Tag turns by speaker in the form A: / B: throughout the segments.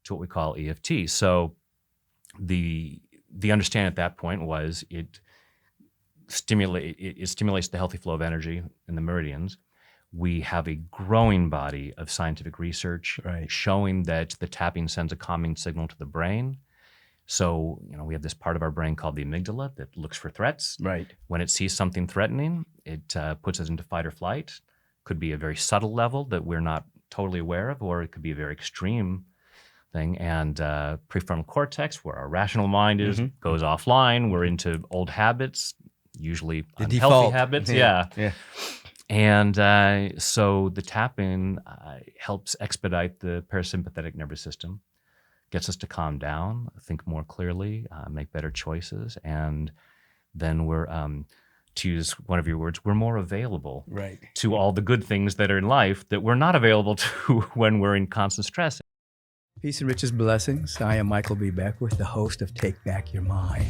A: to what we call EFT. So the understanding at that point was it stimulates the healthy flow of energy in the meridians. We have a growing body of scientific research showing that the tapping sends a calming signal to the brain. So, we have this part of our brain called the amygdala that looks for threats.
B: Right.
A: When it sees something threatening, it puts us into fight or flight. Could be a very subtle level that we're not totally aware of, or it could be a very extreme thing. And prefrontal cortex, where our rational mind is, goes offline. We're into old habits, usually
B: the
A: unhealthy
B: default
A: habits.
B: Yeah.
A: And so the tapping helps expedite the parasympathetic nervous system, gets us to calm down, think more clearly, make better choices, and then we're, to use one of your words, we're more available to all the good things that are in life that we're not available to when we're in constant stress.
B: Peace and riches, blessings. I am Michael B. Beckwith, the host of Take Back Your Mind.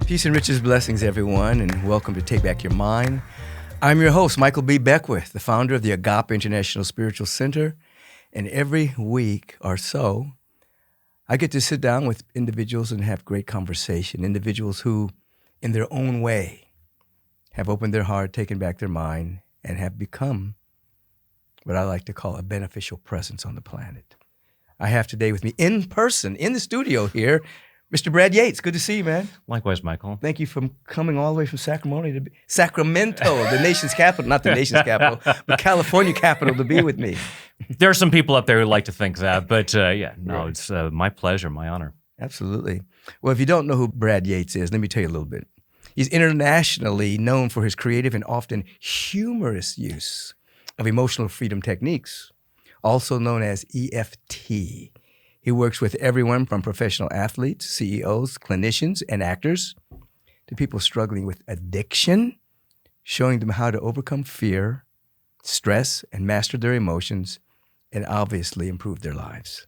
B: Peace and riches, blessings, everyone, and welcome to Take Back Your Mind. I'm your host, Michael B. Beckwith, the founder of the Agape International Spiritual Center, and every week or so, I get to sit down with individuals and have great conversation, individuals who, in their own way, have opened their heart, taken back their mind, and have become what I like to call a beneficial presence on the planet. I have today with me in person, in the studio here, Mr. Brad Yates. Good to see you, man.
A: Likewise, Michael.
B: Thank you for coming all the way from Sacramento, the nation's capital, not the nation's capital, but California capital, to be with me.
A: There are some people up there who like to think that, but it's my pleasure, my honor.
B: Absolutely. Well, if you don't know who Brad Yates is, let me tell you a little bit. He's internationally known for his creative and often humorous use of emotional freedom techniques, also known as EFT. He works with everyone from professional athletes, CEOs, clinicians, and actors to people struggling with addiction, showing them how to overcome fear, stress, and master their emotions, and obviously improve their lives.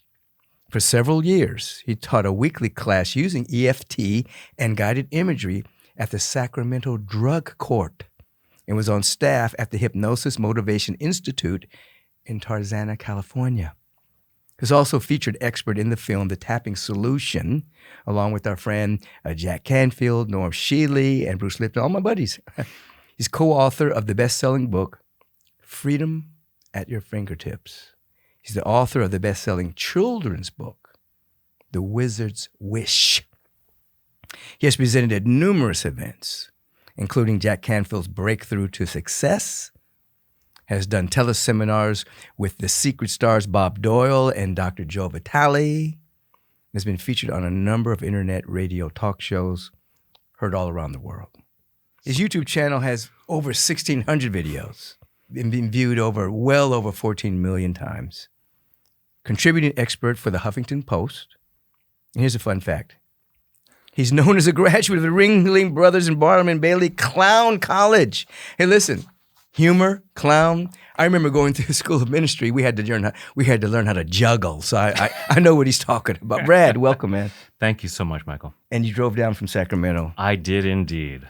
B: For several years, he taught a weekly class using EFT and guided imagery at the Sacramento Drug Court and was on staff at the Hypnosis Motivation Institute in Tarzana, California. He's also featured expert in the film The Tapping Solution, along with our friend Jack Canfield, Norm Shealy, and Bruce Lipton, all my buddies. He's co-author of the best-selling book, Freedom at Your Fingertips. He's the author of the best-selling children's book, The Wizard's Wish. He has presented at numerous events, including Jack Canfield's Breakthrough to Success, has done teleseminars with the Secret Stars Bob Doyle and Dr. Joe Vitale, has been featured on a number of internet radio talk shows, heard all around the world. His YouTube channel has over 1,600 videos and been viewed well over 14 million times. Contributing expert for the Huffington Post. And here's a fun fact. He's known as a graduate of the Ringling Bros and Barnum Bailey Clown College. Hey, listen. Humor, clown. I remember going through the School of Ministry. We had to learn how to juggle. So I know what he's talking about. Brad, welcome, man.
A: Thank you so much, Michael.
B: And you drove down from Sacramento.
A: I did indeed.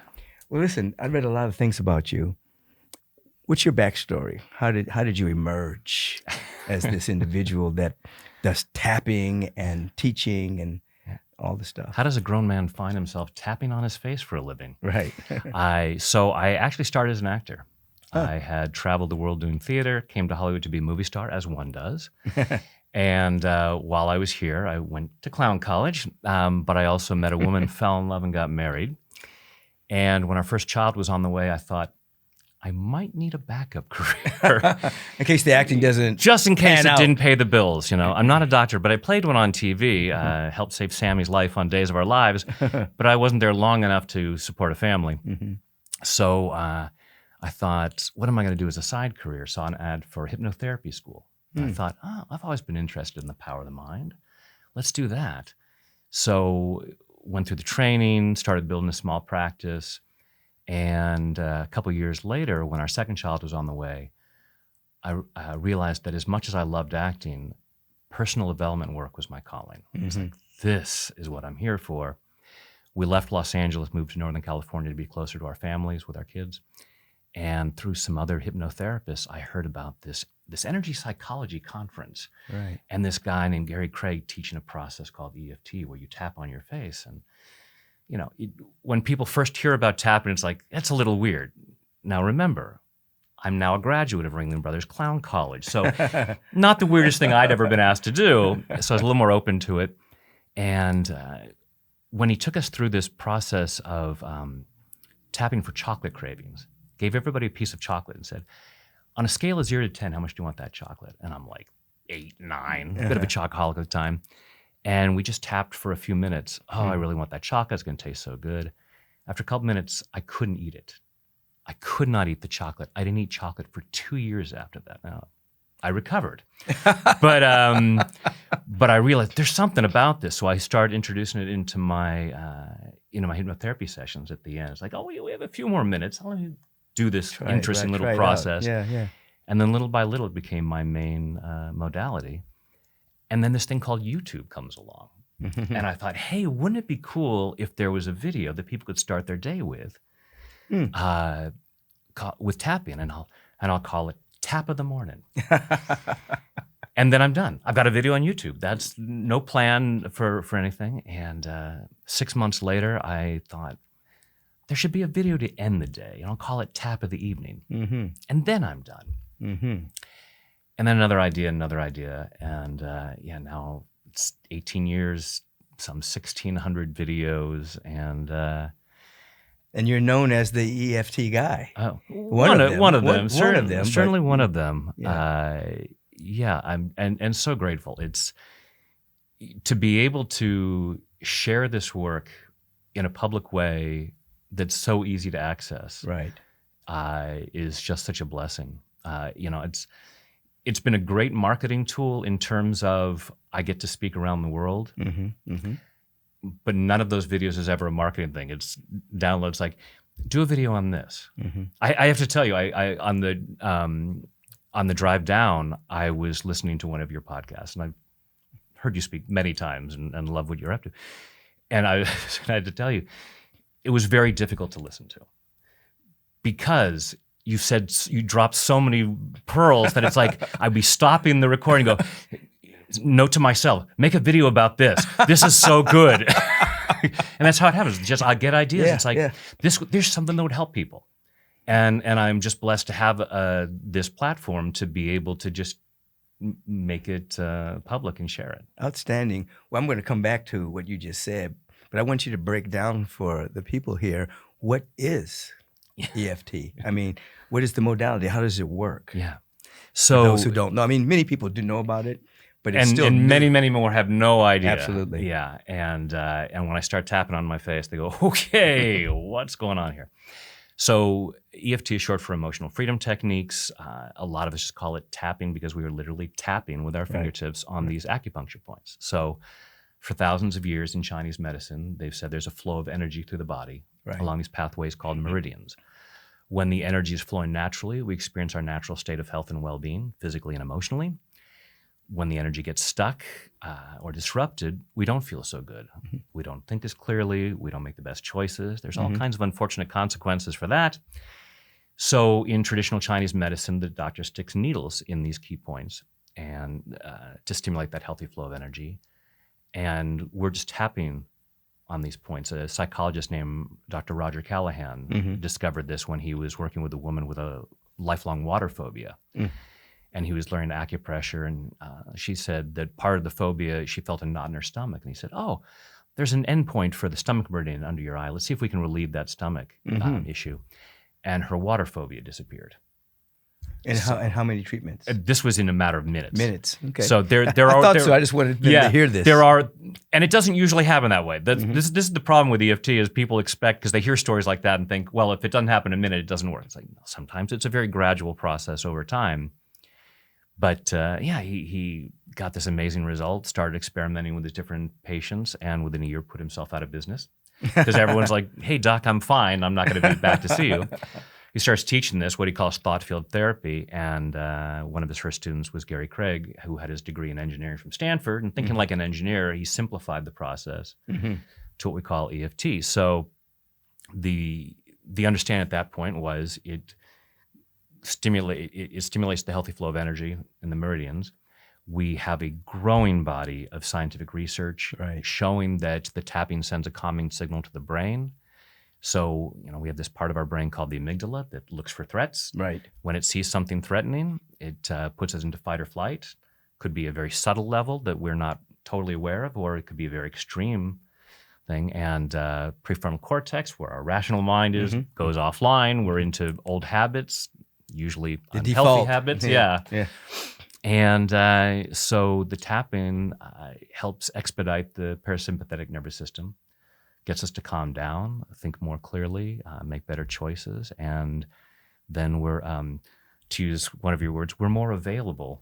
B: Well, listen, I read a lot of things about you. What's your backstory? How did you emerge as this individual that does tapping and teaching and all the stuff?
A: How does a grown man find himself tapping on his face for a living?
B: Right.
A: I actually started as an actor. I had traveled the world doing theater, came to Hollywood to be a movie star, as one does. And while I was here, I went to Clown College, but I also met a woman, fell in love, and got married. And when our first child was on the way, I thought, I might need a backup career.
B: In case the acting doesn't
A: Just in case
B: pan
A: it
B: out.
A: didn't pay the bills, I'm not a doctor, but I played one on TV, helped save Sammy's life on Days of Our Lives, but I wasn't there long enough to support a family. So I thought, what am I going to do as a side career? Saw an ad for hypnotherapy school. And I thought, I've always been interested in the power of the mind. Let's do that. So went through the training, started building a small practice. And a couple of years later, when our second child was on the way, I realized that as much as I loved acting, personal development work was my calling. I was like, this is what I'm here for. We left Los Angeles, moved to Northern California to be closer to our families with our kids. And through some other hypnotherapists, I heard about this energy psychology conference.
B: Right.
A: And this guy named Gary Craig teaching a process called EFT, where you tap on your face. And, when people first hear about tapping, it's like, that's a little weird. Now remember, I'm now a graduate of Ringling Bros Clown College. So not the weirdest thing I'd ever been asked to do. So I was a little more open to it. And when he took us through this process of tapping for chocolate cravings, gave everybody a piece of chocolate and said, on a scale of 0 to 10, how much do you want that chocolate? And I'm like, 8, 9, a bit of a chocoholic at the time. And we just tapped for a few minutes. Oh, I really want that chocolate. It's going to taste so good. After a couple minutes, I couldn't eat it. I could not eat the chocolate. I didn't eat chocolate for 2 years after that. Now, I recovered. but I realized there's something about this. So I started introducing it into my my hypnotherapy sessions at the end. It's like, oh, we have a few more minutes. Let me do this interesting little process.
B: Yeah.
A: And then little by little, it became my main modality. And then this thing called YouTube comes along. And I thought, hey, wouldn't it be cool if there was a video that people could start their day with tapping, and I'll call it Tap of the Morning. And then I'm done. I've got a video on YouTube. That's no plan for anything. And 6 months later, I thought, there should be a video to end the day, and I'll call it Tap of the Evening. And then I'm done. And then another idea, and now it's 18 years, some 1,600 videos, and
B: you're known as the EFT guy.
A: Oh, one of them. Certainly one of them.
B: Yeah.
A: I'm and so grateful. It's to be able to share this work in a public way that's so easy to access.
B: Right.
A: Is just such a blessing. It's been a great marketing tool in terms of I get to speak around the world, but none of those videos is ever a marketing thing. It's downloads like, do a video on this. I have to tell you, I on the drive down, I was listening to one of your podcasts, and I've heard you speak many times and love what you're up to. And I had to tell you, it was very difficult to listen to because you said you dropped so many pearls that it's like I'd be stopping the recording and go, note to myself, make a video about this. This is so good. And that's how it happens. Just I get ideas. It's like there's something that would help people. And I'm just blessed to have this platform to be able to just make it public and share it.
B: Outstanding. Well, I'm going to come back to what you just said, but I want you to break down for the people here, what is EFT? I mean, what is the modality? How does it work?
A: Yeah.
B: So for those who don't know, I mean, many people do know about it, but it's still
A: and many more have no idea.
B: Absolutely.
A: Yeah. And when I start tapping on my face, they go, okay, what's going on here? So EFT is short for emotional freedom techniques. A lot of us just call it tapping because we are literally tapping with our fingertips on these acupuncture points. So for thousands of years in Chinese medicine, they've said there's a flow of energy through the body along these pathways called meridians. When the energy is flowing naturally, we experience our natural state of health and well-being, physically and emotionally. When the energy gets stuck or disrupted, we don't feel so good. We don't think as clearly. We don't make the best choices. There's all kinds of unfortunate consequences for that. So in traditional Chinese medicine, the doctor sticks needles in these key points and to stimulate that healthy flow of energy. And we're just tapping on these points. A psychologist named Dr. Roger Callahan discovered this when he was working with a woman with a lifelong water phobia. And he was learning acupressure, and she said that part of the phobia, she felt a knot in her stomach. And he said, oh, there's an endpoint for the stomach meridian under your eye. Let's see if we can relieve that stomach issue. And her water phobia disappeared.
B: And how many treatments?
A: This was in a matter of minutes.
B: Minutes. Okay.
A: So there
B: I
A: are.
B: thought so. I just wanted them to hear this.
A: There are, and it doesn't usually happen that way. This is the problem with EFT is people expect, because they hear stories like that and think, well, if it doesn't happen in a minute, it doesn't work. It's like, no, sometimes it's a very gradual process over time. But he got this amazing result, started experimenting with his different patients, and within a year put himself out of business. Because everyone's like, hey, doc, I'm fine. I'm not going to be back to see you. He starts teaching this, what he calls thought field therapy. And one of his first students was Gary Craig, who had his degree in engineering from Stanford. And thinking like an engineer, he simplified the process to what we call EFT. So the understanding at that point was it stimulates the healthy flow of energy in the meridians. We have a growing body of scientific research showing that the tapping sends a calming signal to the brain. So, we have this part of our brain called the amygdala that looks for threats.
B: Right.
A: When it sees something threatening, it puts us into fight or flight. Could be a very subtle level that we're not totally aware of, or it could be a very extreme thing. And prefrontal cortex, where our rational mind is, goes offline. We're into old habits, usually
B: the
A: unhealthy
B: default
A: habits.
B: Yeah.
A: And so the tapping helps expedite the parasympathetic nervous system, gets us to calm down, think more clearly, make better choices, and then we're, to use one of your words, we're more available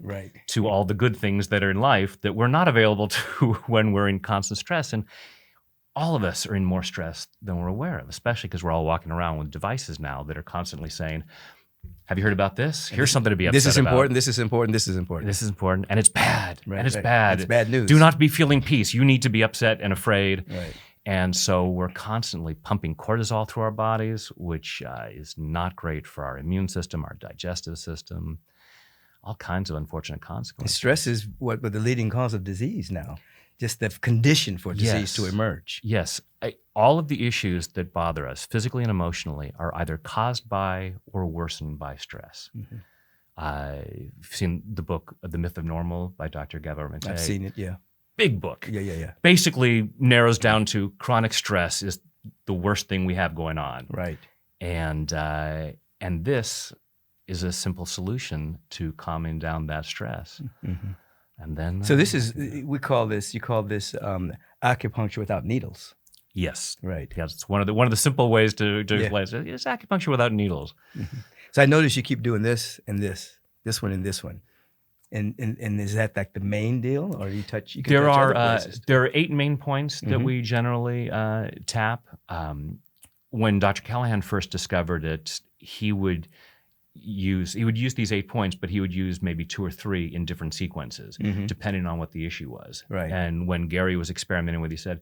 A: to all the good things that are in life that we're not available to when we're in constant stress. And all of us are in more stress than we're aware of, especially because we're all walking around with devices now that are constantly saying, have you heard about this? Here's something to be upset about.
B: This is important, this is important, this is important.
A: This is important, and it's bad, and it's bad.
B: It's bad news.
A: Do not be feeling peace. You need to be upset and afraid.
B: Right.
A: And so we're constantly pumping cortisol through our bodies, which is not great for our immune system, our digestive system, all kinds of unfortunate consequences.
B: And stress is what the leading cause of disease now, just the condition for disease to emerge.
A: Yes. All of the issues that bother us physically and emotionally are either caused by or worsened by stress. I've seen the book, The Myth of Normal by Dr. Gabor Mate.
B: I've seen it, yeah.
A: Big book.
B: Yeah.
A: Basically narrows down to chronic stress is the worst thing we have going on.
B: Right.
A: And this is a simple solution to calming down that stress. And then
B: so this is, you call this acupuncture without needles.
A: Yes.
B: Right.
A: Yes, it's one of the simple ways to explain it. It's acupuncture without needles.
B: So I notice you keep doing this and this one and this one. And is that like the main deal, or you can touch other places?
A: There are 8 main points that we generally tap. When Dr. Callahan first discovered it, he would use these 8 points, but he would use maybe 2 or 3 in different sequences, depending on what the issue was.
B: Right.
A: And when Gary was experimenting with, he said,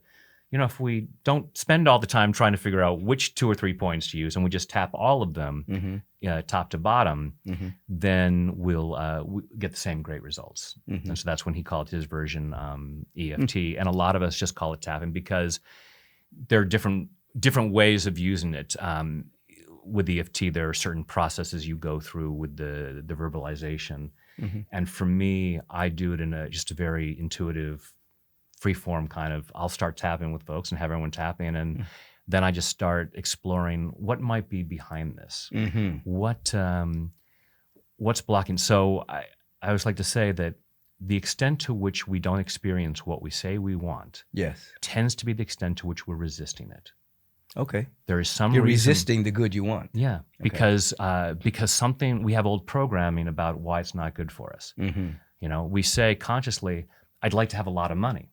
A: if we don't spend all the time trying to figure out which 2 or 3 points to use, and we just tap all of them, top to bottom, then we'll get the same great results. And so that's when he called his version EFT. And a lot of us just call it tapping because there are different ways of using it. With EFT, there are certain processes you go through with the verbalization. And for me, I do it in just a very intuitive, free-form kind of, I'll start tapping with folks and have everyone tapping, and then I just start exploring what might be behind this. What's blocking? So I always like to say that the extent to which we don't experience what we say we want tends to be the extent to which we're resisting it.
B: Okay.
A: There is some
B: You're
A: reason,
B: resisting the good you want.
A: Yeah, because something, we have old programming about why it's not good for us. We say consciously, I'd like to have a lot of money.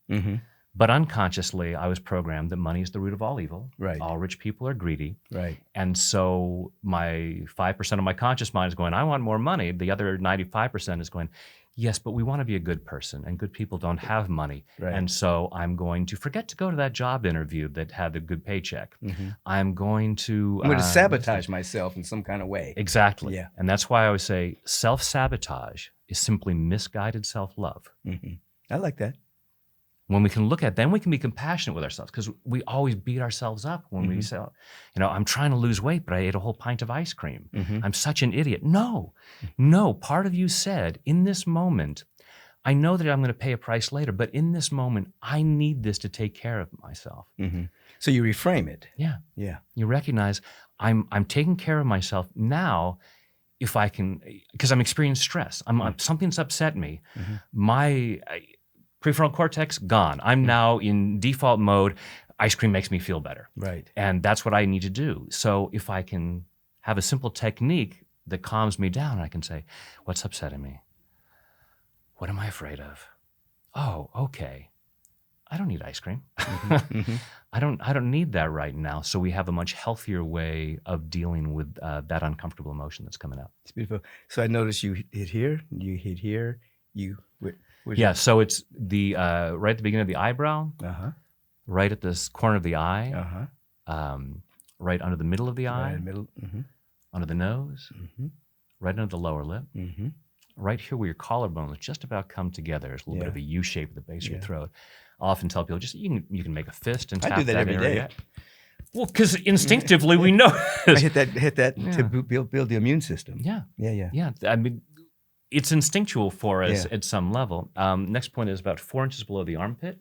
A: But unconsciously, I was programmed that money is the root of all evil.
B: Right.
A: All rich people are greedy.
B: Right.
A: And so my 5% of my conscious mind is going, I want more money. The other 95% is going, yes, but we want to be a good person, and good people don't have money.
B: Right.
A: And so I'm going to forget to go to that job interview that had a good paycheck. I'm going to
B: sabotage myself in some kind of way.
A: Exactly.
B: Yeah.
A: And that's why I always say self-sabotage is simply misguided self-love.
B: I like that.
A: When we can look at, then we can be compassionate with ourselves, because we always beat ourselves up when we say, I'm trying to lose weight, but I ate a whole pint of ice cream. I'm such an idiot. No, part of you said, in this moment, I know that I'm going to pay a price later, but in this moment, I need this to take care of myself.
B: So you reframe it.
A: Yeah.
B: Yeah.
A: You recognize I'm taking care of myself now. if I can, because I'm experiencing stress, something's upset me. My prefrontal cortex gone. I'm now in default mode. Ice cream makes me feel better.
B: Right.
A: And that's what I need to do. So if I can have a simple technique that calms me down, I can say, what's upsetting me? What am I afraid of? Oh, okay. I don't need ice cream. I don't need that right now. So we have a much healthier way of dealing with that uncomfortable emotion that's coming up.
B: It's beautiful. So I noticed you hit here,
A: So it's the right at the beginning of the eyebrow, right at this corner of the eye, right under the middle of the eye, under the nose, right under the lower lip, right here where your collarbones just about come together. There's a little bit of a U shape at the base of your throat. I often tell people, just you can make a fist and tap
B: I do that every
A: area.
B: day.
A: Well, because instinctively we know
B: I hit that to build the immune system.
A: Yeah. I mean, it's instinctual for us at some level. Next point is about 4 inches below the armpit.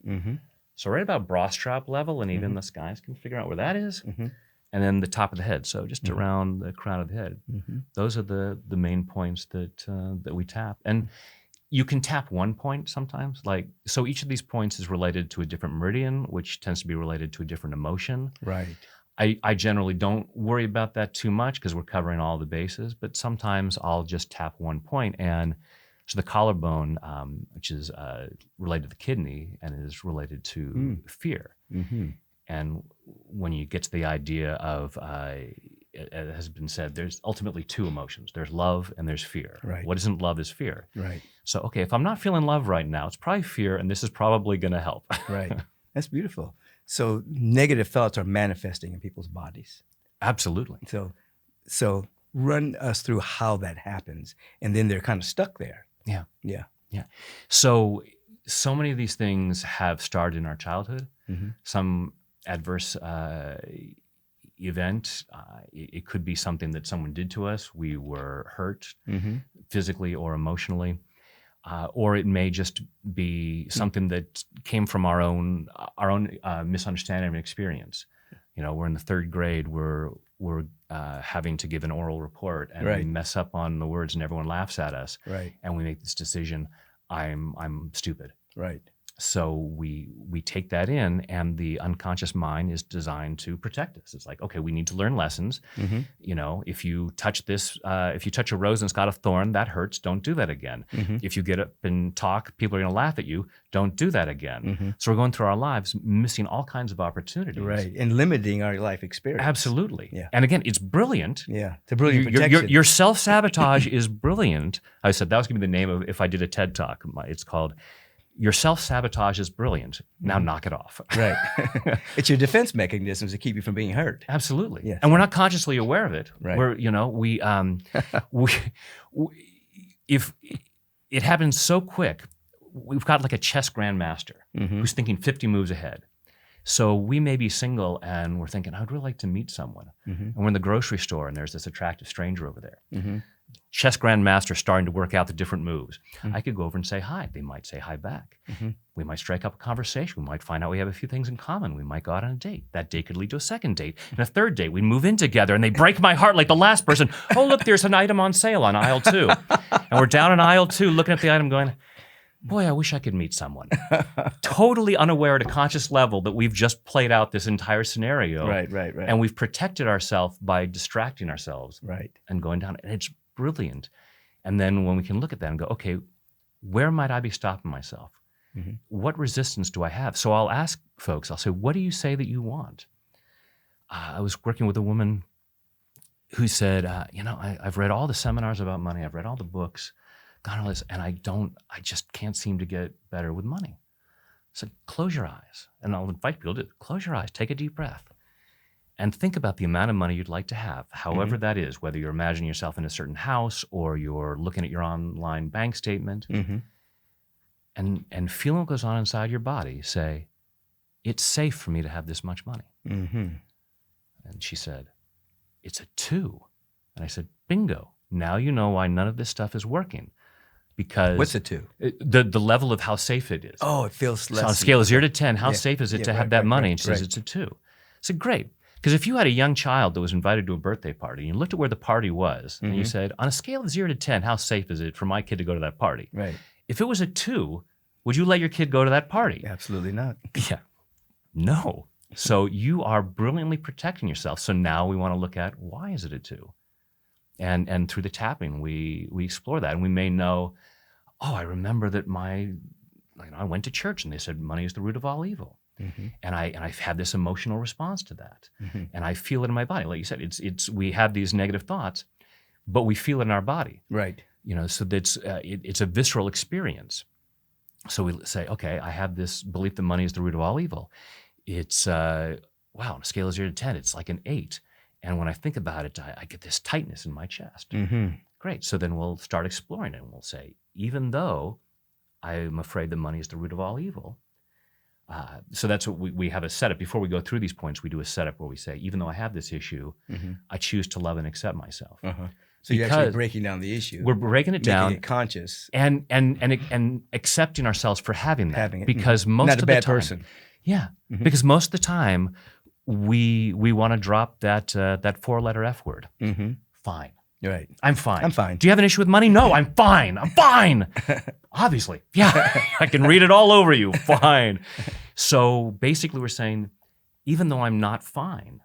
A: So right about bra strap level, and even the skies can figure out where that is. And then the top of the head, so just around the crown of the head. Those are the main points that we tap. And you can tap one point sometimes. So each of these points is related to a different meridian, which tends to be related to a different emotion.
B: Right.
A: I generally don't worry about that too much because we're covering all the bases, but sometimes I'll just tap one point. And so the collarbone, which is related to the kidney and is related to fear. And when you get to the idea of, it has been said, there's ultimately two emotions. There's love and there's fear.
B: Right.
A: What isn't love is fear.
B: Right.
A: So, okay, if I'm not feeling love right now, it's probably fear, and this is probably going to help.
B: Right. That's beautiful. So negative thoughts are manifesting in people's bodies.
A: Absolutely.
B: So run us through how that happens, and then they're kind of stuck there.
A: Yeah.
B: Yeah.
A: Yeah. So many of these things have started in our childhood. Some adverse event. It could be something that someone did to us. We were hurt physically or emotionally. Or it may just be something that came from our own misunderstanding and experience. We're in the third grade. We're having to give an oral report, and we mess up on the words, and everyone laughs at us.
B: Right.
A: And we make this decision: I'm stupid.
B: Right.
A: So we take that in, and the unconscious mind is designed to protect us. It's like, okay, we need to learn lessons. If you touch this, if you touch a rose and it's got a thorn, that hurts. Don't do that again. If you get up and talk, people are going to laugh at you. Don't do that again. So we're going through our lives missing all kinds of opportunities.
B: Right, and limiting our life experience.
A: Absolutely.
B: Yeah.
A: And again, it's brilliant.
B: Yeah, it's a brilliant protection.
A: Your self-sabotage is brilliant. I said that was going to be the name of if I did a TED Talk. It's called Your Self-Sabotage is Brilliant. Now knock it off.
B: Right. It's your defense mechanisms to keep you from being hurt.
A: Absolutely.
B: Yes.
A: And we're not consciously aware of it.
B: Right.
A: If it happens so quick, we've got like a chess grandmaster who's thinking 50 moves ahead. So we may be single and we're thinking, I'd really like to meet someone. And we're in the grocery store and there's this attractive stranger over there. Chess grandmaster starting to work out the different moves. I could go over and say hi. They might say hi back. We might strike up a conversation. We might find out we have a few things in common. We might go out on a date. That date could lead to a second date. And a third date, we move in together and they break my heart like the last person. Oh, look, there's an item on sale on aisle 2. And we're down in aisle 2 looking at the item going, boy, I wish I could meet someone. Totally unaware at a conscious level that we've just played out this entire scenario.
B: Right.
A: And we've protected ourselves by distracting ourselves.
B: Right.
A: And going down. And it's brilliant. And then when we can look at that and go, okay, where might I be stopping myself? What resistance do I have? So I'll ask folks, I'll say, what do you say that you want? I was working with a woman who said, I've read all the seminars about money. I've read all the books, got all this, and I just can't seem to get better with money. I said, close your eyes. And I'll invite people to close your eyes, take a deep breath. And think about the amount of money you'd like to have, however that is, whether you're imagining yourself in a certain house or you're looking at your online bank statement, and feeling what goes on inside your body. Say, it's safe for me to have this much money. And she said, it's a 2. And I said, bingo. Now you know why none of this stuff is working. Because
B: what's a 2?
A: The level of how safe it is.
B: Oh, it feels less.
A: So on a scale of 0 to 10, how safe is it to have that money? And she says, it's a 2. I said, great. Because if you had a young child that was invited to a birthday party and you looked at where the party was and you said, on a scale of 0 to 10, how safe is it for my kid to go to that party?
B: Right.
A: If it was a 2, would you let your kid go to that party?
B: Absolutely not.
A: Yeah. No. So you are brilliantly protecting yourself. So now we want to look at, why is it a 2? And through the tapping, we explore that. And we may know, oh, I remember that I went to church and they said money is the root of all evil. And I've had this emotional response to that. And I feel it in my body. Like you said, we have these negative thoughts, but we feel it in our body.
B: Right.
A: So that's it's a visceral experience. So we say, okay, I have this belief that money is the root of all evil. It's, wow, on a scale of 0 to 10, it's like an 8. And when I think about it, I get this tightness in my chest. Great. So then we'll start exploring it and we'll say, even though I'm afraid that money is the root of all evil. So that's what we have a setup. Before we go through these points, we do a setup where we say, even though I have this issue, I choose to love and accept myself.
B: So you're actually breaking down the issue.
A: We're breaking it down.
B: Making it conscious.
A: And accepting ourselves for having that.
B: Having it.
A: Because most
B: Not
A: of
B: a bad
A: the time,
B: person.
A: Yeah. Because most of the time, we want to drop that 4-letter F word. Fine.
B: Right.
A: I'm fine.
B: I'm fine.
A: Do you have an issue with money? No, I'm fine. I'm fine. Obviously. Yeah. I can read it all over you. Fine. So basically we're saying, even though I'm not fine,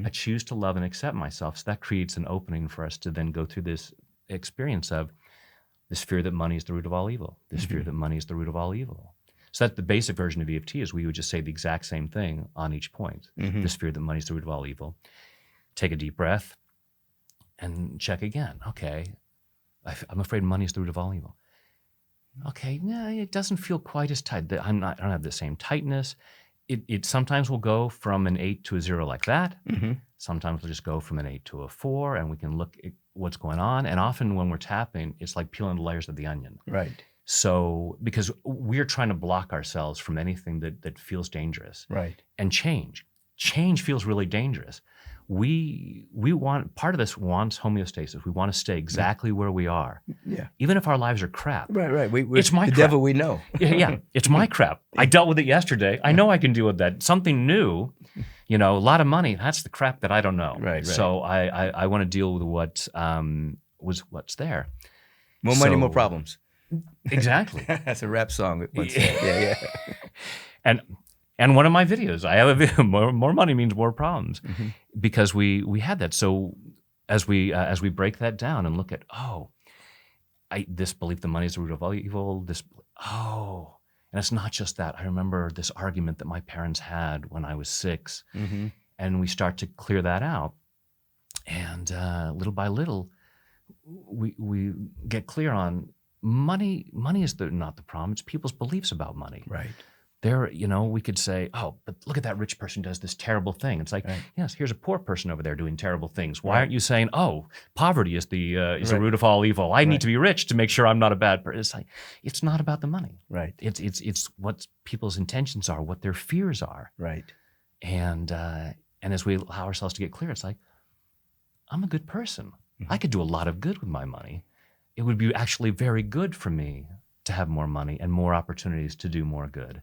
A: I choose to love and accept myself. So that creates an opening for us to then go through this experience of this fear that money is the root of all evil. This fear that money is the root of all evil. So that's the basic version of EFT is we would just say the exact same thing on each point. This fear that money is the root of all evil. Take a deep breath and check again. Okay, I'm afraid money is the root of all evil. Okay, no, it doesn't feel quite as tight. I don't have the same tightness. It sometimes will go from an 8 to a 0 like that. Sometimes we'll just go from an 8 to a 4 and we can look at what's going on. And often when we're tapping, it's like peeling the layers of the onion.
B: Right.
A: So, because we're trying to block ourselves from anything that feels dangerous.
B: Right.
A: And change feels really dangerous. We want, part of this wants homeostasis. We want to stay exactly where we are. Yeah. Even if our lives are crap.
B: Right.
A: It's my
B: the
A: crap.
B: devil we know.
A: Yeah. It's my crap. I dealt with it yesterday. I know I can deal with that. Something new, a lot of money, that's the crap that I don't know.
B: Right.
A: So I want to deal with what's there.
B: More money, more problems.
A: Exactly.
B: That's a rap song. Yeah.
A: And one of my videos, I have a video, more money means more problems, because we had that. So as we break that down and look at, this belief that money is the root of all evil, and it's not just that. I remember this argument that my parents had when I was 6, and we start to clear that out, and little by little, we get clear on money. Money is not the problem. It's people's beliefs about money.
B: Right.
A: There, we could say, but look at that rich person does this terrible thing. It's like, yes, here's a poor person over there doing terrible things. Why aren't you saying, poverty is the root of all evil? I need to be rich to make sure I'm not a bad person. It's like, it's not about the money.
B: Right.
A: It's what people's intentions are, what their fears are.
B: Right.
A: And as we allow ourselves to get clear, it's like, I'm a good person. I could do a lot of good with my money. It would be actually very good for me to have more money and more opportunities to do more good.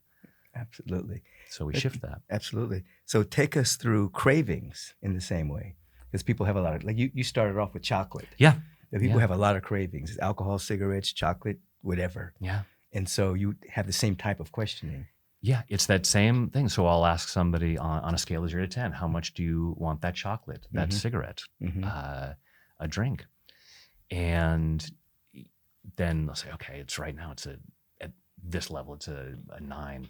B: Absolutely.
A: So we shift that.
B: Absolutely. So take us through cravings in the same way, because people have a lot of, like you started off with chocolate.
A: Yeah.
B: People have a lot of cravings. It's alcohol, cigarettes, chocolate, whatever.
A: Yeah.
B: And so you have the same type of questioning.
A: Yeah, it's that same thing. So I'll ask somebody on a scale of 0 to 10, how much do you want that chocolate, that cigarette, a drink? And then they'll say, okay, it's right now, at this level, it's a 9.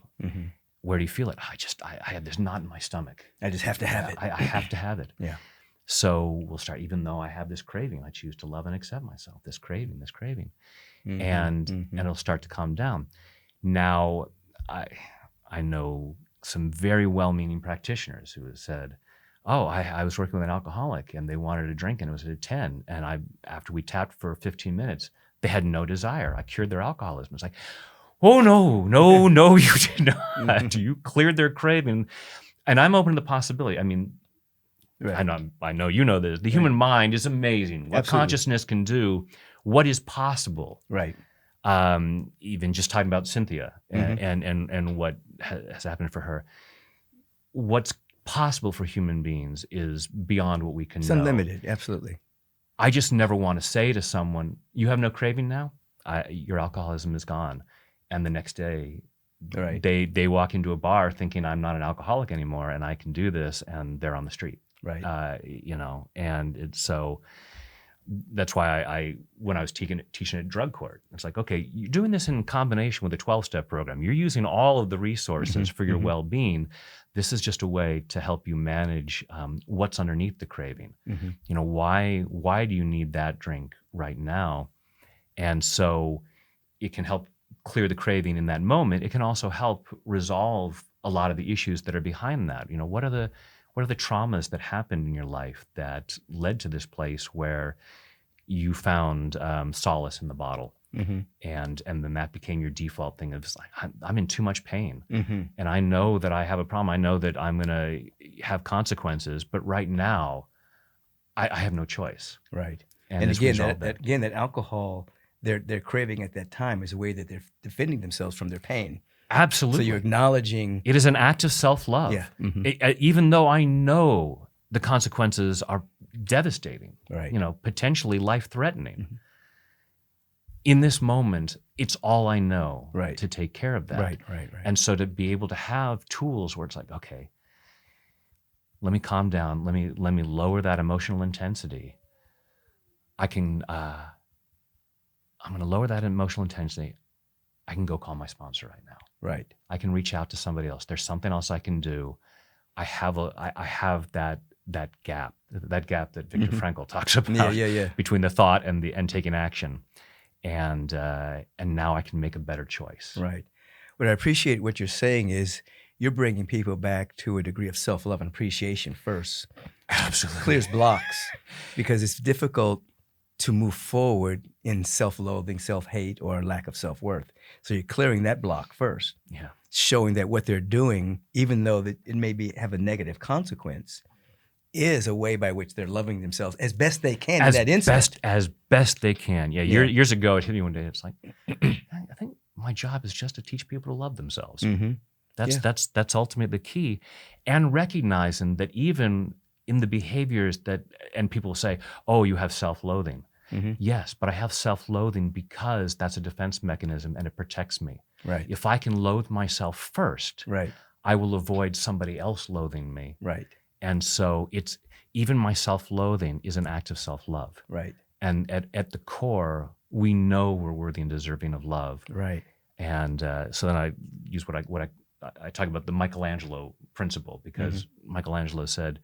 A: Where do you feel it? I had this knot in my stomach.
B: I just have to have it.
A: I have to have it.
B: Yeah.
A: So we'll start, even though I have this craving, I choose to love and accept myself, this craving. And it'll start to calm down. Now, I know some very well-meaning practitioners who have said, I was working with an alcoholic and they wanted a drink and it was at a 10. And after we tapped for 15 minutes, they had no desire. I cured their alcoholism. It's like, oh, no, you did not. You cleared their craving. And I'm open to the possibility. I mean, I know you know this. The human mind is amazing. What consciousness can do, what is possible.
B: Right.
A: Even just talking about Cynthia and what has happened for her. What's possible for human beings is beyond what we can
B: It's
A: know.
B: unlimited, absolutely.
A: I just never want to say to someone, you have no craving now? Your alcoholism is gone. And the next day,
B: Right.
A: they walk into a bar thinking I'm not an alcoholic anymore and I can do this, and they're on the street.
B: Right.
A: And so that's why I when I was teaching at drug court, it's like, okay, you're doing this in combination with a 12-step program. You're using all of the resources for your well-being. This is just a way to help you manage what's underneath the craving. Why do you need that drink right now? And so it can help clear the craving in that moment. It can also help resolve a lot of the issues that are behind that. What are the traumas that happened in your life that led to this place where you found solace in the bottle, and then that became your default thing of like, I'm in too much pain, and I know that I have a problem. I know that I'm going to have consequences, but right now, I have no choice.
B: Right.
A: And
B: again, that alcohol, they're craving at that time is a way that they're defending themselves from their pain.
A: Absolutely.
B: So you're acknowledging.
A: It is an act of self-love.
B: Yeah.
A: Even though I know the consequences are devastating,
B: Right.
A: Potentially life-threatening. In this moment, it's all I know to take care of that.
B: Right.
A: And so to be able to have tools where it's like, okay, let me calm down. Let me lower that emotional intensity. I'm going to lower that emotional intensity. I can go call my sponsor right now.
B: Right.
A: I can reach out to somebody else. There's something else I can do. I have that gap that Viktor Frankl talks about between the thought and taking action. And now I can make a better choice.
B: Right. What I appreciate what you're saying is you're bringing people back to a degree of self-love and appreciation first.
A: Absolutely.
B: Clears blocks, because it's difficult to move forward in self-loathing, self-hate, or lack of self-worth. So you're clearing that block first.
A: Yeah.
B: Showing that what they're doing, even though that it may have a negative consequence, is a way by which they're loving themselves as best they can in that instant.
A: As best they can. Yeah. Years ago, it hit me one day. It's like, I think my job is just to teach people to love themselves. That's ultimately the key. And recognizing that even in the behaviors and people say, oh, you have self-loathing. Yes, but I have self-loathing because that's a defense mechanism and it protects me.
B: Right.
A: If I can loathe myself first,
B: Right.
A: I will avoid somebody else loathing me.
B: Right.
A: And so it's even my self-loathing is an act of self-love.
B: Right.
A: And at the core, we know we're worthy and deserving of love.
B: Right.
A: And so then I use what I talk about the Michelangelo principle, because Michelangelo said,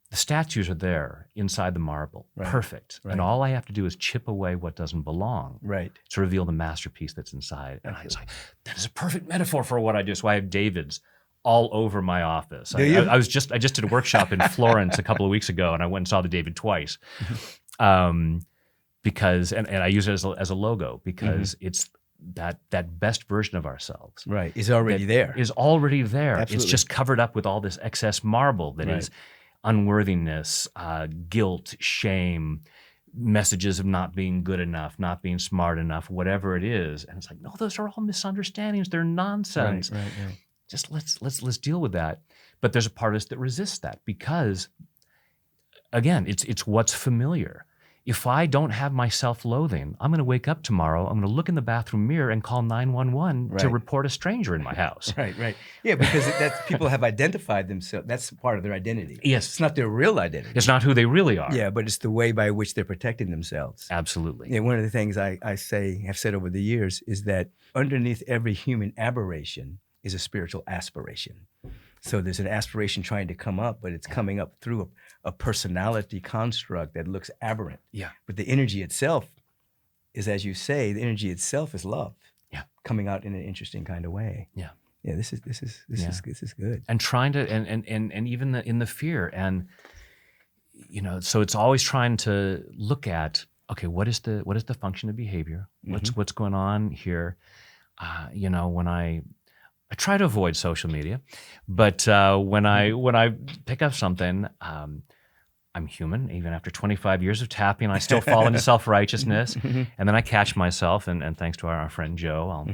A: the statues are there inside the marble, perfect.
B: Right.
A: And all I have to do is chip away what doesn't belong to reveal the masterpiece that's inside. And I was like, that is a perfect metaphor for what I do. So I have David's all over my office. I just did a workshop in Florence a couple of weeks ago, and I went and saw the David twice. Because I use it as a logo, because it's that best version of ourselves.
B: Right. Is already there.
A: Is already there.
B: Absolutely.
A: It's just covered up with all this excess marble that is unworthiness, guilt, shame, messages of not being good enough, not being smart enough, whatever it is. And it's like, no, those are all misunderstandings. They're nonsense.
B: Right.
A: Just let's deal with that. But there's a part of us that resists that, because, again, it's what's familiar. If I don't have my self-loathing, I'm going to wake up tomorrow, I'm going to look in the bathroom mirror and call 911 to report a stranger in my house.
B: Right. Yeah, because people have identified themselves. That's part of their identity.
A: Yes.
B: It's not their real identity.
A: It's not who they really are.
B: Yeah, but it's the way by which they're protecting themselves.
A: Absolutely.
B: Yeah, one of the things I have said over the years is that underneath every human aberration is a spiritual aspiration. So there's an aspiration trying to come up, but it's coming up through a personality construct that looks aberrant.
A: Yeah.
B: But the energy itself is, as you say, the energy itself is love.
A: Yeah.
B: Coming out in an interesting kind of way.
A: Yeah.
B: Yeah. This is good.
A: And trying to and even in the fear, and so it's always trying to look at, okay, what is the function of behavior? What's going on here? When I try to avoid social media, but when I pick up something, I'm human. Even after 25 years of tapping, I still fall into self-righteousness, and then I catch myself. And thanks to our friend Joe,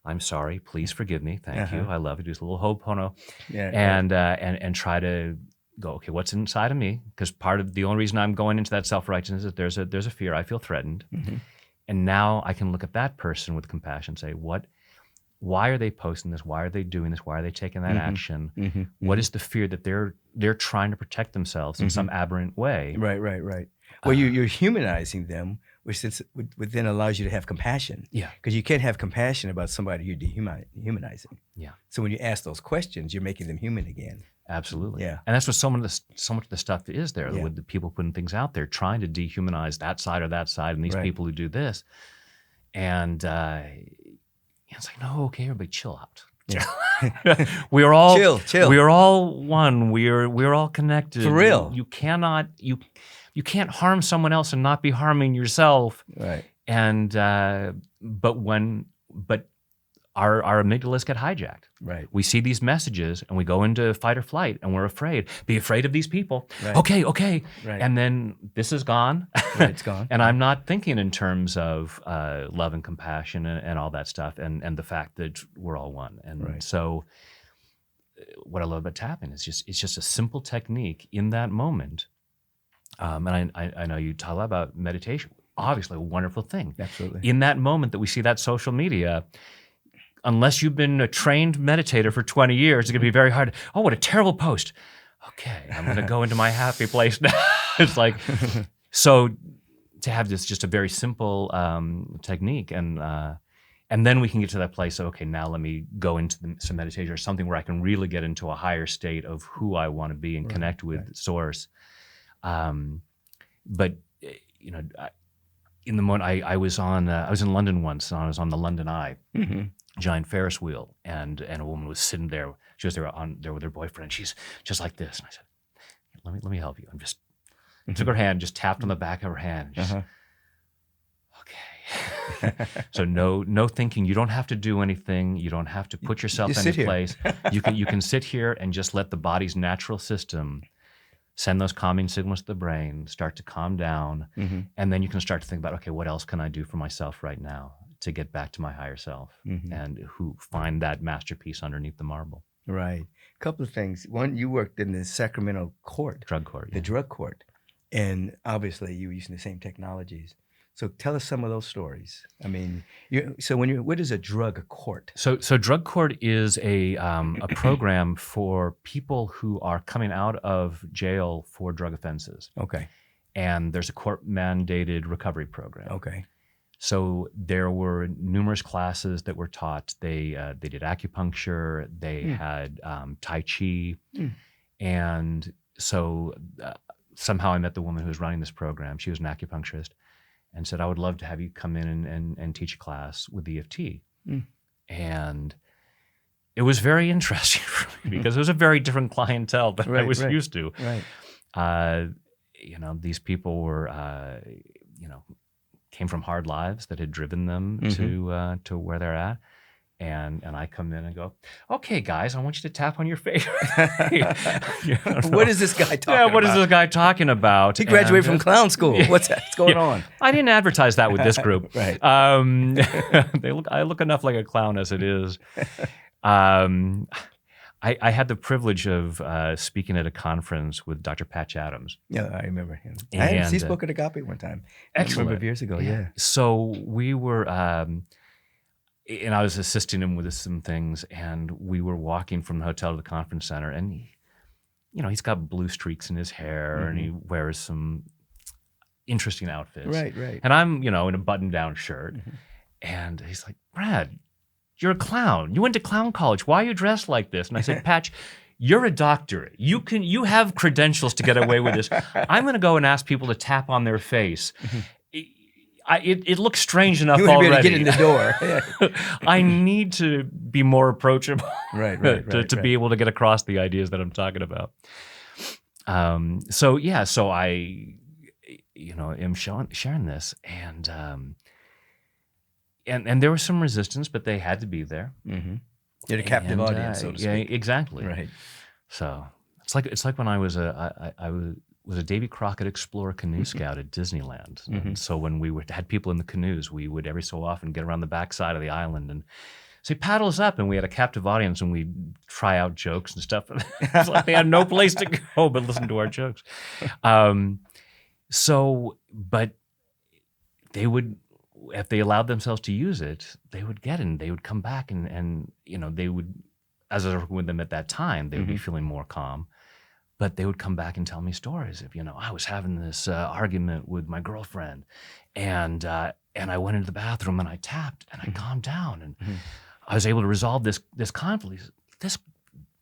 A: I'm sorry. Please forgive me. Thank you. I love you. Do a little ho'oponopono,
B: Yeah.
A: and try to go, okay, what's inside of me? Because part of the only reason I'm going into that self-righteousness is there's a fear. I feel threatened. And now I can look at that person with compassion and say, why are they posting this? Why are they doing this? Why are they taking that action? What is the fear that they're trying to protect themselves in some aberrant way?
B: Right. Well, you're humanizing them, which then allows you to have compassion.
A: Yeah.
B: Because you can't have compassion about somebody you're dehumanizing.
A: Yeah.
B: So when you ask those questions, you're making them human again.
A: Absolutely.
B: Yeah.
A: And that's what so much of the stuff is there,
B: Yeah.
A: with the people putting things out there, trying to dehumanize that side or that side and these people who do this. And it's like, no, okay, everybody chill out.
B: Yeah.
A: We are all
B: chill.
A: We are all one. We're all connected.
B: For real.
A: You can't harm someone else and not be harming yourself.
B: Right.
A: And but our amygdalas get hijacked.
B: Right.
A: We see these messages and we go into fight or flight and we're afraid. Be afraid of these people.
B: Right.
A: Okay.
B: Right.
A: And then this is gone.
B: Right, it's gone.
A: And I'm not thinking in terms of love and compassion and all that stuff and the fact that we're all one. And so what I love about tapping is it's just a simple technique in that moment. And I know you talk a lot about meditation. Obviously a wonderful thing.
B: Absolutely.
A: In that moment that we see that social media, unless you've been a trained meditator for 20 years, it's going to be very hard. Oh, what a terrible post. Okay, I'm going to go into my happy place now. It's like, so to have this just a very simple technique, and then we can get to that place of, okay, now let me go into some meditation or something where I can really get into a higher state of who I want to be and connect with Source. But in the moment, I was in London once, and I was on the London Eye. Giant Ferris wheel, and a woman was sitting there. She was there with her boyfriend. She's just like this, and I said, "Let me help you." And took her hand, just tapped on the back of her hand. Just, okay. So no thinking. You don't have to do anything. You don't have to put yourself in a place. You can sit here and just let the body's natural system send those calming signals to the brain, start to calm down, and then you can start to think about, okay, what else can I do for myself right now to get back to my higher self and find that masterpiece underneath the marble.
B: Right. A couple of things. One, you worked in the Sacramento court.
A: Drug court.
B: The drug court. And obviously you were using the same technologies. So tell us some of those stories. I mean, what is a drug court?
A: So drug court is a program for people who are coming out of jail for drug offenses.
B: Okay.
A: And there's a court-mandated recovery program.
B: Okay.
A: So there were numerous classes that were taught. They did acupuncture. They had Tai Chi. And so somehow I met the woman who was running this program. She was an acupuncturist and said, I would love to have you come in and teach a class with EFT. And it was very interesting for me because it was a very different clientele than I was used to.
B: Right.
A: These people were, came from hard lives that had driven them to where they're at. And I come in and go, okay, guys, I want you to tap on your face.
B: What is this guy talking about?
A: What is this guy talking about?
B: He graduated from clown school. What's going on?
A: I didn't advertise that with this group.
B: Right.
A: I look enough like a clown as it is. I had the privilege of speaking at a conference with Dr. Patch Adams.
B: Yeah, I remember him.
A: And,
B: he spoke at Agape one time.
A: Excellent.
B: I remember years ago, yeah.
A: So we were, and I was assisting him with some things, and we were walking from the hotel to the conference center, and he's got blue streaks in his hair, and he wears some interesting outfits.
B: Right.
A: And I'm, in a button-down shirt, and he's like, Brad, you're a clown. You went to clown college. Why are you dressed like this? And I said, Patch, you're a doctor. You have credentials to get away with this. I'm going to go and ask people to tap on their face. It looks strange enough
B: you
A: already.
B: You want to be able to get in the door.
A: I need to be more approachable to be able to get across the ideas that I'm talking about. So I, am sharing this, and there was some resistance, but they had to be there.
B: You had a captive audience, so to speak.
A: Yeah, exactly.
B: Right.
A: So it's like when I was a Davy Crockett Explorer canoe scout at Disneyland. And so when we had people in the canoes, we would every so often get around the backside of the island and So he paddles up, and we had a captive audience, and we try out jokes and stuff. It's like they had no place to go but listen to our jokes. But they would, if they allowed themselves to use it, they would get it, and they would come back, and they would, as I was working with them at that time, they would be feeling more calm. But they would come back and tell me stories of, I was having this argument with my girlfriend, and I went into the bathroom and I tapped and I calmed down, and I was able to resolve this conflict. This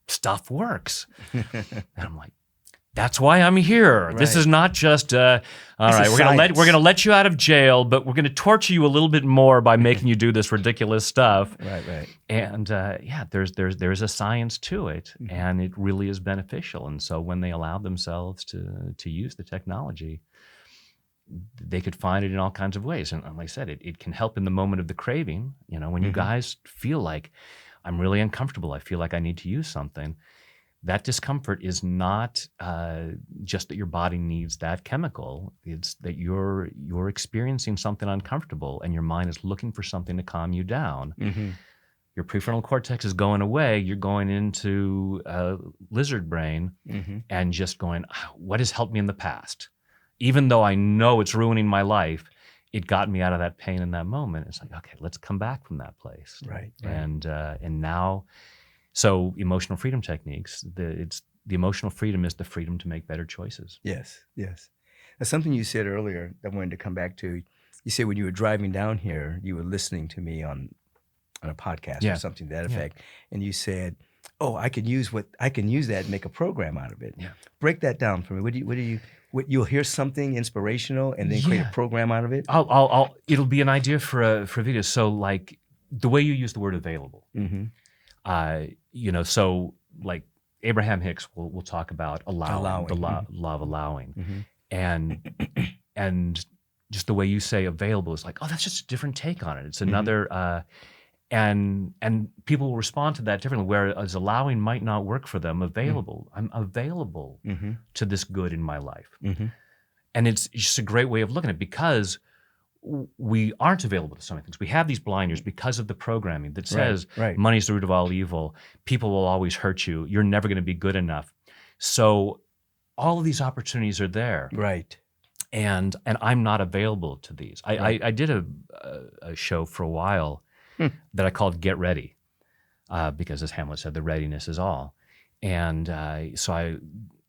A: stuff works. And I'm like, that's why I'm here. Right. This is not just all right. We're gonna let you out of jail, but we're gonna torture you a little bit more by making you do this ridiculous stuff.
B: Right.
A: And there's a science to it, and it really is beneficial. And so when they allow themselves to use the technology, they could find it in all kinds of ways. And like I said, it can help in the moment of the craving. When you guys feel like, I'm really uncomfortable, I feel like I need to use something. That discomfort is not just that your body needs that chemical. It's that you're experiencing something uncomfortable, and your mind is looking for something to calm you down. Your prefrontal cortex is going away. You're going into lizard brain and just going, what has helped me in the past? Even though I know it's ruining my life, it got me out of that pain in that moment. It's like, okay, let's come back from that place.
B: Right.
A: And now... So emotional freedom techniques, the emotional freedom is the freedom to make better choices.
B: Yes. Now, something you said earlier that I wanted to come back to, you said when you were driving down here, you were listening to me on a podcast or something to that effect, and you said, oh, I can use that and make a program out of it.
A: Yeah.
B: Break that down for me. You'll hear something inspirational and then create a program out of it?
A: It'll be an idea for a video. So like the way you use the word available. So like Abraham Hicks will talk about allowing. The law of allowing, and just the way you say available is like, oh, that's just a different take on it. It's another, and people will respond to that differently. Whereas allowing might not work for them. Available, I'm available to this good in my life, and it's just a great way of looking at it, because we aren't available to so many things. We have these blinders because of the programming that says money's the root of all evil. People will always hurt you. You're never going to be good enough. So all of these opportunities are there.
B: Right.
A: And I'm not available to these. I did a show for a while that I called Get Ready, because as Hamlet said, the readiness is all. And so I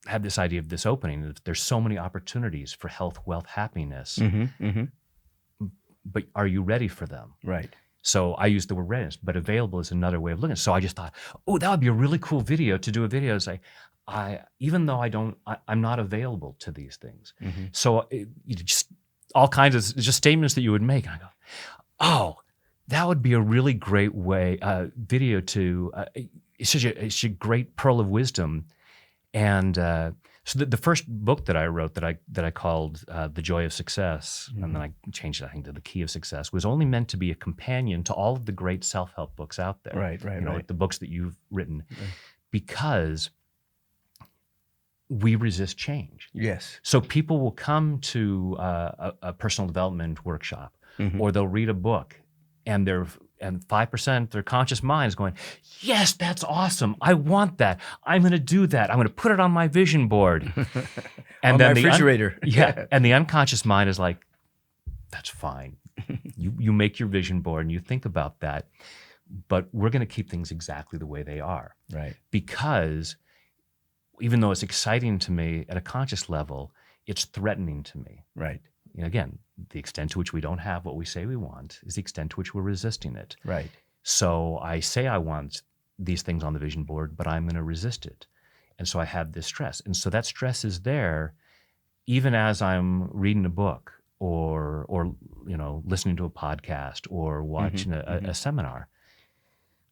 A: had this idea of this opening. There's so many opportunities for health, wealth, happiness. But are you ready for them? Right. So I use the word readiness, but available is another way of looking at it. So I just thought, oh, that would be a really cool video to do a video. It's like, even though I'm not available to these things. So just all kinds of just statements that you would make. And I go, oh, that would be a really great way, video to, it's such a great pearl of wisdom. And so the first book that I wrote that I called The Joy of Success, and then I changed it, I think, to The Key of Success, was only meant to be a companion to all of the great self-help books out there. Right. Like the books that you've written, because we resist change. Yes. So people will come to a personal development workshop, or they'll read a book, and 5% their conscious mind is going, yes, that's awesome. I want that. I'm going to do that. I'm going to put it on my vision board. And
B: on
A: then
B: my refrigerator.
A: And the unconscious mind is like, that's fine. You make your vision board and you think about that, but we're going to keep things exactly the way they are. Right. Because even though it's exciting to me at a conscious level, it's threatening to me. Right. Again, the extent to which we don't have what we say we want is the extent to which we're resisting it. Right. So I say I want these things on the vision board, but I'm going to resist it. And so I have this stress. And so that stress is there even as I'm reading a book or listening to a podcast or watching a seminar.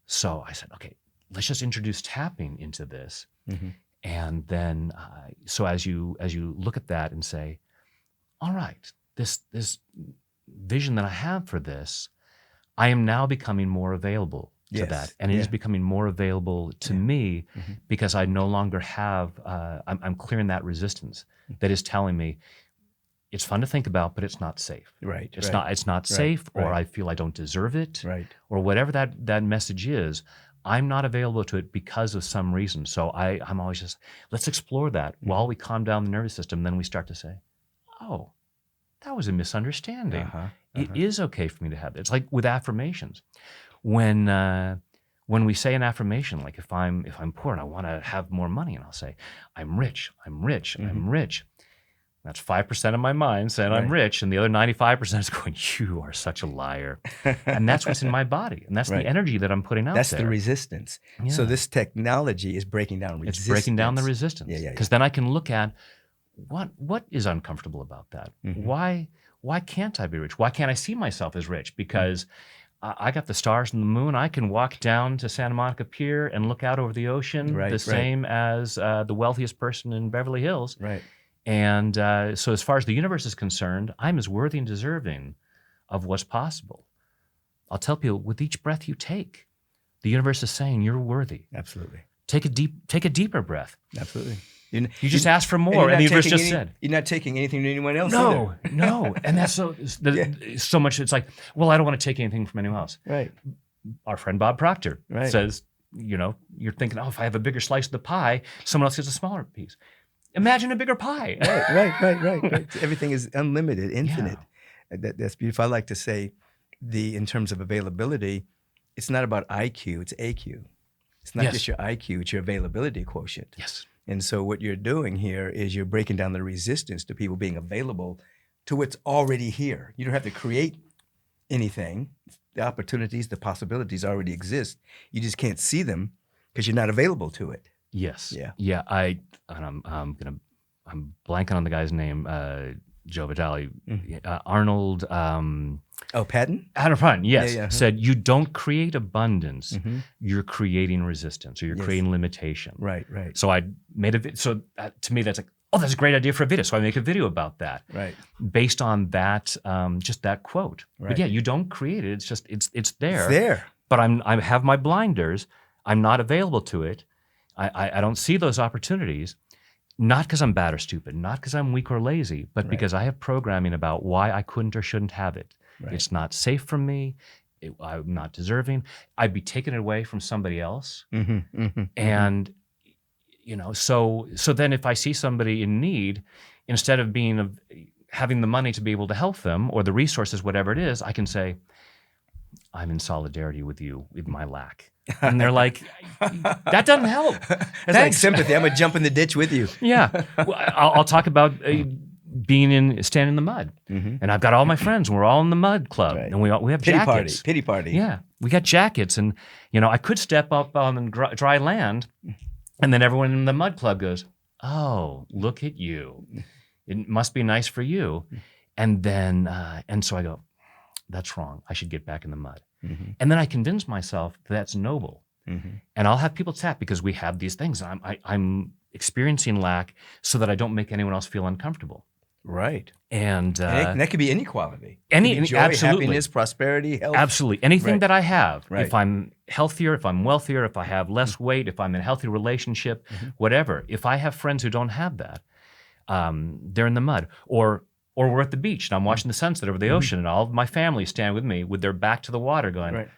A: So I said, okay, let's just introduce tapping into this. And then, so as you look at that and say, all right, this vision that I have for this, I am now becoming more available to that. And it is becoming more available to me because I no longer have, I'm clearing that resistance that is telling me, it's fun to think about, but it's not safe.
B: Right.
A: It's not safe, or
B: right.
A: I feel I don't deserve it,
B: Right.
A: or whatever that message is. I'm not available to it because of some reason. So I'm always just, let's explore that while we calm down the nervous system. Then we start to say, oh, that was a misunderstanding. It is okay for me to have it. It's like with affirmations. When we say an affirmation, like if I'm poor and I want to have more money, and I'll say, I'm rich, I'm rich, I'm rich. That's 5% of my mind saying I'm rich, and the other 95% is going, you are such a liar. And that's what's in my body, and that's the energy that I'm putting out there.
B: That's the resistance.
A: Yeah.
B: So this technology is breaking down resistance.
A: It's breaking down the resistance.
B: Yeah.
A: Because then I can look at what is uncomfortable about that. Why can't I be rich? Why can't I see myself as rich? Because I got the stars and the moon. I can walk down to Santa Monica Pier and look out over the ocean the same as the wealthiest person in Beverly Hills.
B: Right.
A: And so as far as the universe is concerned, I'm as worthy and deserving of what's possible. I'll tell people, with each breath you take, the universe is saying you're worthy.
B: Absolutely.
A: Take a deeper breath.
B: Absolutely.
A: You just ask for more, and the universe just said.
B: You're not taking anything from anyone else either.
A: No. And that's so much, it's like, well, I don't want to take anything from anyone else.
B: Right.
A: Our friend Bob Proctor says, you're thinking, oh, if I have a bigger slice of the pie, someone else gets a smaller piece. Imagine a bigger pie.
B: Right. Everything is unlimited, infinite. Yeah. That's beautiful. I like to say, in terms of availability, it's not about IQ, it's AQ. It's not just your IQ, it's your availability quotient.
A: Yes.
B: And so what you're doing here is you're breaking down the resistance to people being available to what's already here. You don't have to create anything. The opportunities, the possibilities already exist. You just can't see them because you're not available to it.
A: Yes.
B: Yeah.
A: I'm blanking on the guy's name. Joe Vitale, Arnold.
B: Patton?
A: Arnold Patton, yes, said you don't create abundance, you're creating resistance, or you're creating limitation.
B: Right.
A: So I made to me that's like, oh, that's a great idea for a video. So I make a video about that, based on that, just that quote.
B: Right.
A: But yeah, you don't create it. It's just it's there.
B: It's there.
A: But I have my blinders. I'm not available to it. I don't see those opportunities. Not because I'm bad or stupid, not because I'm weak or lazy, but because I have programming about why I couldn't or shouldn't have it. Right. It's not safe for me. I'm not deserving. I'd be taking it away from somebody else. And, so then if I see somebody in need, instead of having the money to be able to help them or the resources, whatever it is, I can say, I'm in solidarity with you with my lack. And they're like, that doesn't help.
B: That's like sympathy. I'm going to jump in the ditch with you.
A: Yeah. Well, I'll talk about standing in the mud. And I've got all my friends, and we're all in the mud club. Right. And we have jackets.
B: Pity party.
A: Yeah. We got jackets. And, I could step up on the dry land, and then everyone in the mud club goes, oh, look at you. It must be nice for you. And then, and so I go, that's wrong. I should get back in the mud. And then I convince myself that's noble. And I'll have people tap because we have these things. I'm experiencing lack so that I don't make anyone else feel uncomfortable.
B: Right.
A: And
B: that could be any quality.
A: Joy,
B: absolutely. Happiness, prosperity, health.
A: Absolutely. Anything that I have. Right. If I'm healthier, if I'm wealthier, if I have less weight, if I'm in a healthy relationship, whatever. If I have friends who don't have that, they're in the mud. Or we're at the beach and I'm watching the sunset over the ocean, and all of my family stand with me with their back to the water going,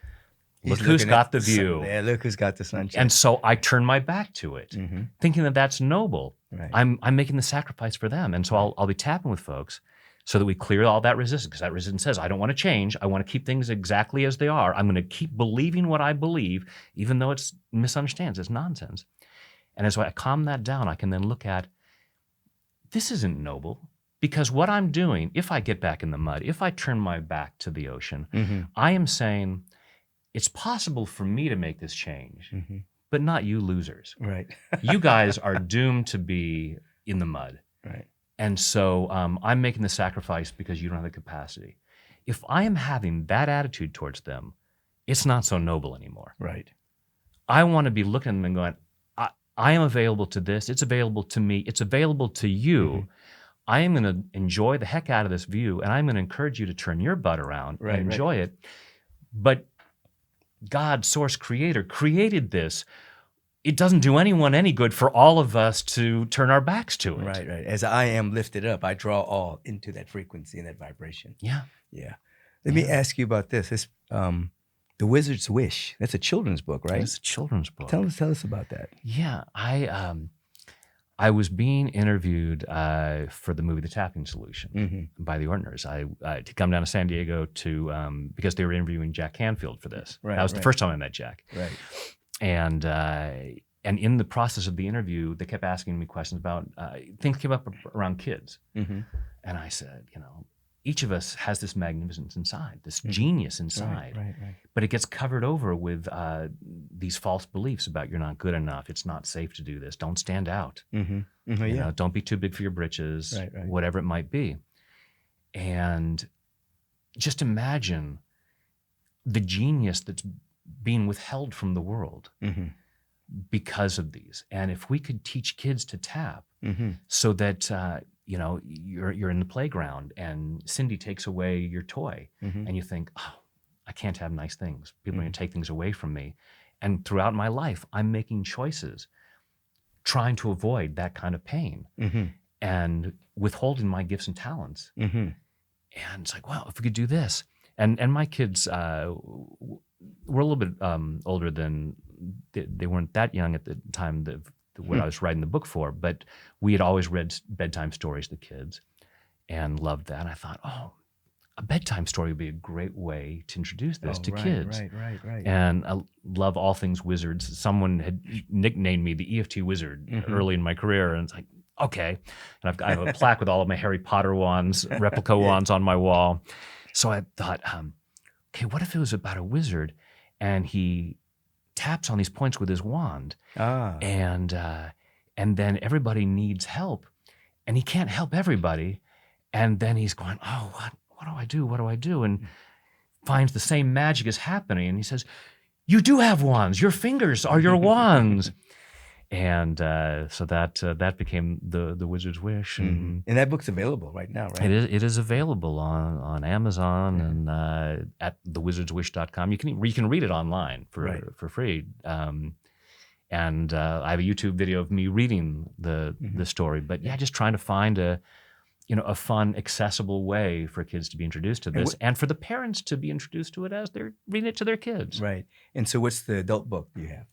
A: look who's got the view.
B: Yeah, look who's got the sunshine.
A: And so I turn my back to it, thinking that that's noble. Right. I'm making the sacrifice for them. And so I'll be tapping with folks so that we clear all that resistance, because that resistance says, I don't want to change. I want to keep things exactly as they are. I'm going to keep believing what I believe, even though it's misunderstands, it's nonsense. And as I calm that down, I can then look at, this isn't noble. Because what I'm doing, if I get back in the mud, if I turn my back to the ocean, I am saying it's possible for me to make this change, but not you losers.
B: Right.
A: You guys are doomed to be in the mud.
B: Right.
A: And so I'm making the sacrifice because you don't have the capacity. If I am having that attitude towards them, it's not so noble anymore.
B: Right.
A: I want to be looking at them and going, I am available to this. It's available to me. It's available to you. I am going to enjoy the heck out of this view, and I'm going to encourage you to turn your butt around and enjoy it. But God, source creator, created this it doesn't do anyone any good for all of us to turn our backs to it.
B: Right. As I am lifted up, I draw all into that frequency and that vibration.
A: Yeah.
B: Yeah. Let me ask you about this. This The Wizard's Wish. That's a children's book, right?
A: It's a children's book.
B: Tell us about that.
A: Yeah, I was being interviewed for the movie The Tapping Solution by the Ortners. I to come down to San Diego to because they were interviewing Jack Canfield for this.
B: Right,
A: that was the first time I met Jack.
B: Right.
A: And in the process of the interview, they kept asking me questions about things came up around kids. And I said, each of us has this magnificence inside, this genius inside,
B: Right.
A: but it gets covered over with these false beliefs about you're not good enough, it's not safe to do this, don't stand out, don't be too big for your britches,
B: Right.
A: whatever it might be. And just imagine the genius that's being withheld from the world because of these. And if we could teach kids to tap so that you're in the playground and Cindy takes away your toy and you think, oh, I can't have nice things. People are going to take things away from me. And throughout my life, I'm making choices trying to avoid that kind of pain and withholding my gifts and talents. And it's like, wow, if we could do this. And my kids were a little bit older than, they weren't that young at the time what I was writing the book for, but we had always read bedtime stories to kids and loved that. And I thought, oh, a bedtime story would be a great way to introduce this to kids.
B: Right.
A: And I love all things wizards. Someone had nicknamed me the EFT wizard early in my career, and it's like, okay. And I have a plaque with all of my Harry Potter wands, replica wands on my wall. So I thought, okay, what if it was about a wizard and he taps on these points with his wand, and then everybody needs help, and he can't help everybody, and then he's going, oh, what do I do? What do I do? And finds the same magic is happening, and he says, you do have wands. Your fingers are your wands. And so that became the Wizard's Wish. And
B: that book's available right now, right?
A: It is available on Amazon and at thewizardswish.com. You can read it online for free. And I have a YouTube video of me reading the story. But just trying to find a fun, accessible way for kids to be introduced to this, and for the parents to be introduced to it as they're reading it to their kids.
B: Right. And so, what's the adult book you have?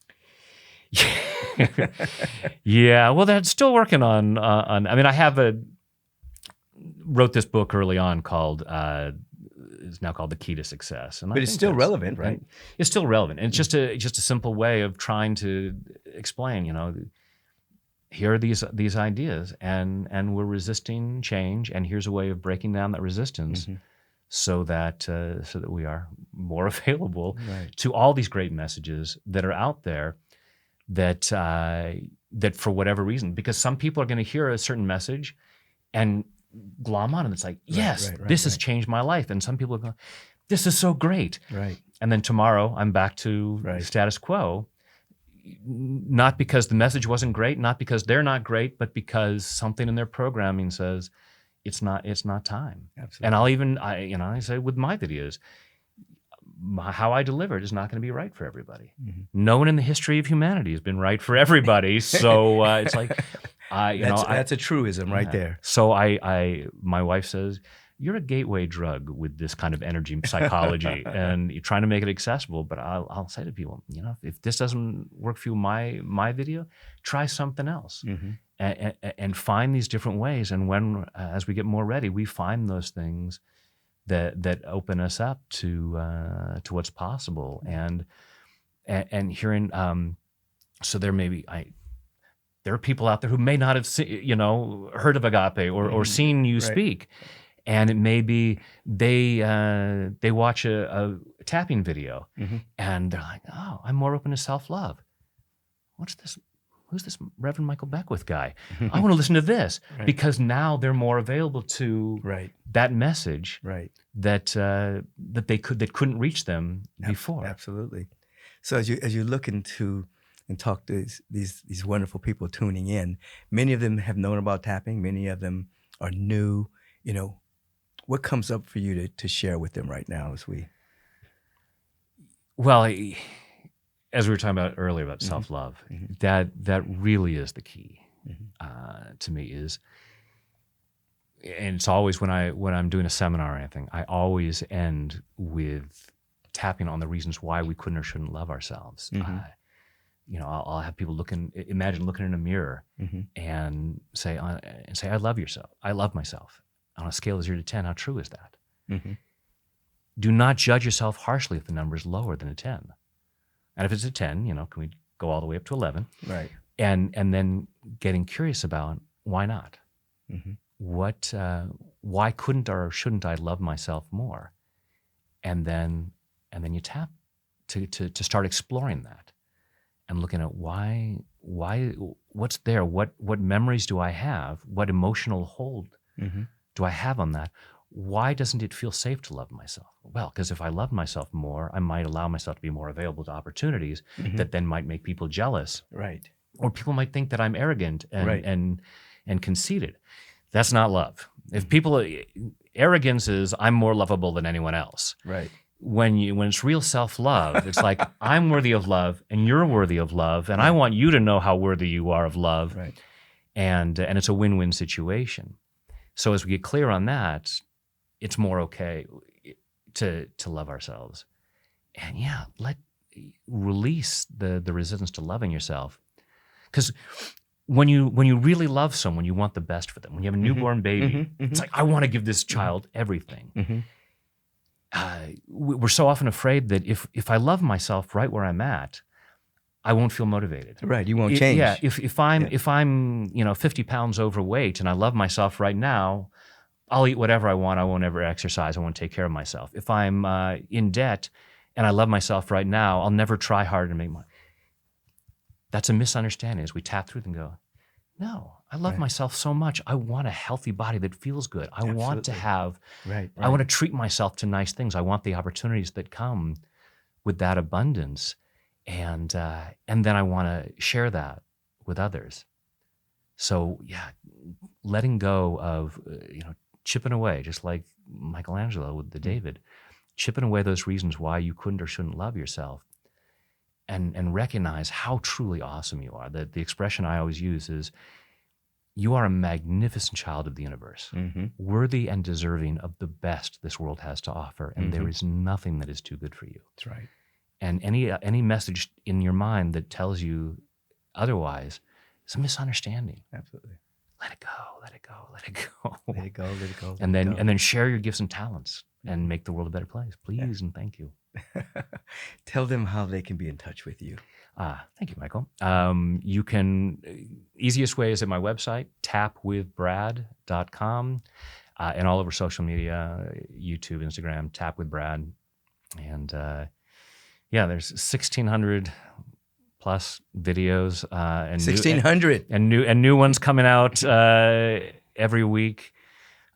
A: Yeah, well, they're still working on. I mean, wrote this book early on called. It's now called The Key to Success,
B: but it's still relevant, right?
A: It's still relevant, and it's just a simple way of trying to explain. Here are these ideas, and we're resisting change, and here's a way of breaking down that resistance. So that we are more available to all these great messages that are out there. That for whatever reason, because some people are going to hear a certain message and glom on, and it's like, yes, this has changed my life. And some people go, this is so great. Right. And then tomorrow I'm back to status quo, not because the message wasn't great, not because they're not great, but because something in their programming says it's not time. Absolutely. And I'll even, I say with my videos, how I deliver it is not going to be right for everybody. No one in the history of humanity has been right for everybody. So it's like,
B: that's a truism right there.
A: So my wife says, you're a gateway drug with this kind of energy psychology, and you're trying to make it accessible. But I'll say to people, if this doesn't work for you, my video, try something else, and find these different ways. And as we get more ready, we find those things that open us up to what's possible, and hearing. So there are people out there who may not have heard of Agape or seen you speak, and it may be they watch a tapping video and they're like, oh, I'm more open to self-love. What's this? Who's this Reverend Michael Beckwith guy? I want to listen to this, because now they're more available to that message that that couldn't reach them before.
B: Absolutely. So as you look into and talk to these wonderful people tuning in, many of them have known about tapping. Many of them are new. What comes up for you to share with them right now as we?
A: Well, as we were talking about earlier about self-love, that really is the key to me is, and it's always when I'm doing a seminar or anything, I always end with tapping on the reasons why we couldn't or shouldn't love ourselves. I'll have people imagine looking in a mirror and say, I love yourself. I love myself. On a scale of 0 to 10, how true is that? Do not judge yourself harshly if the number is lower than a 10. And if it's a 10, can we go all the way up to 11?
B: Right.
A: And then getting curious about why not? Why couldn't or shouldn't I love myself more? And then you tap to start exploring that and looking at why, what's there? What memories do I have? What emotional hold do I have on that? Why doesn't it feel safe to love myself? Well, because if I love myself more, I might allow myself to be more available to opportunities that then might make people jealous.
B: Right.
A: Or people might think that I'm arrogant and conceited. That's not love. If arrogance is I'm more lovable than anyone else.
B: Right.
A: When it's real self-love, it's like I'm worthy of love and you're worthy of love, and I want you to know how worthy you are of love.
B: Right.
A: And it's a win-win situation. So as we get clear on that, it's more okay to love ourselves. And release the resistance to loving yourself. Because when you really love someone, you want the best for them. When you have a newborn baby, it's like, I want to give this child everything. We're so often afraid that if I love myself right where I'm at, I won't feel motivated.
B: Right, you won't change.
A: Yeah, if I'm 50 pounds overweight and I love myself right now, I'll eat whatever I want. I won't ever exercise. I won't take care of myself. If I'm in debt and I love myself right now, I'll never try hard to make money. That's a misunderstanding as we tap through and go, no, I love myself so much. I want a healthy body that feels good. I want to have, I want to treat myself to nice things. I want the opportunities that come with that abundance. And then I want to share that with others. So letting go of, chipping away, just like Michelangelo with the David, chipping away those reasons why you couldn't or shouldn't love yourself, and recognize how truly awesome you are. The expression I always use is, you are a magnificent child of the universe, worthy and deserving of the best this world has to offer, and there is nothing that is too good for you.
B: That's right.
A: And any message in your mind that tells you otherwise is a misunderstanding.
B: Absolutely.
A: Let it go, let it go, let it go.
B: Let it go, let it go.
A: And then share your gifts and talents and make the world a better place. Please and thank you.
B: Tell them how they can be in touch with you.
A: Thank you, Michael. You can, easiest way is at my website, tapwithbrad.com, and all over social media, YouTube, Instagram, Tap with Brad. And there's 1,600 plus videos, and
B: 1,600
A: and new ones coming out every week,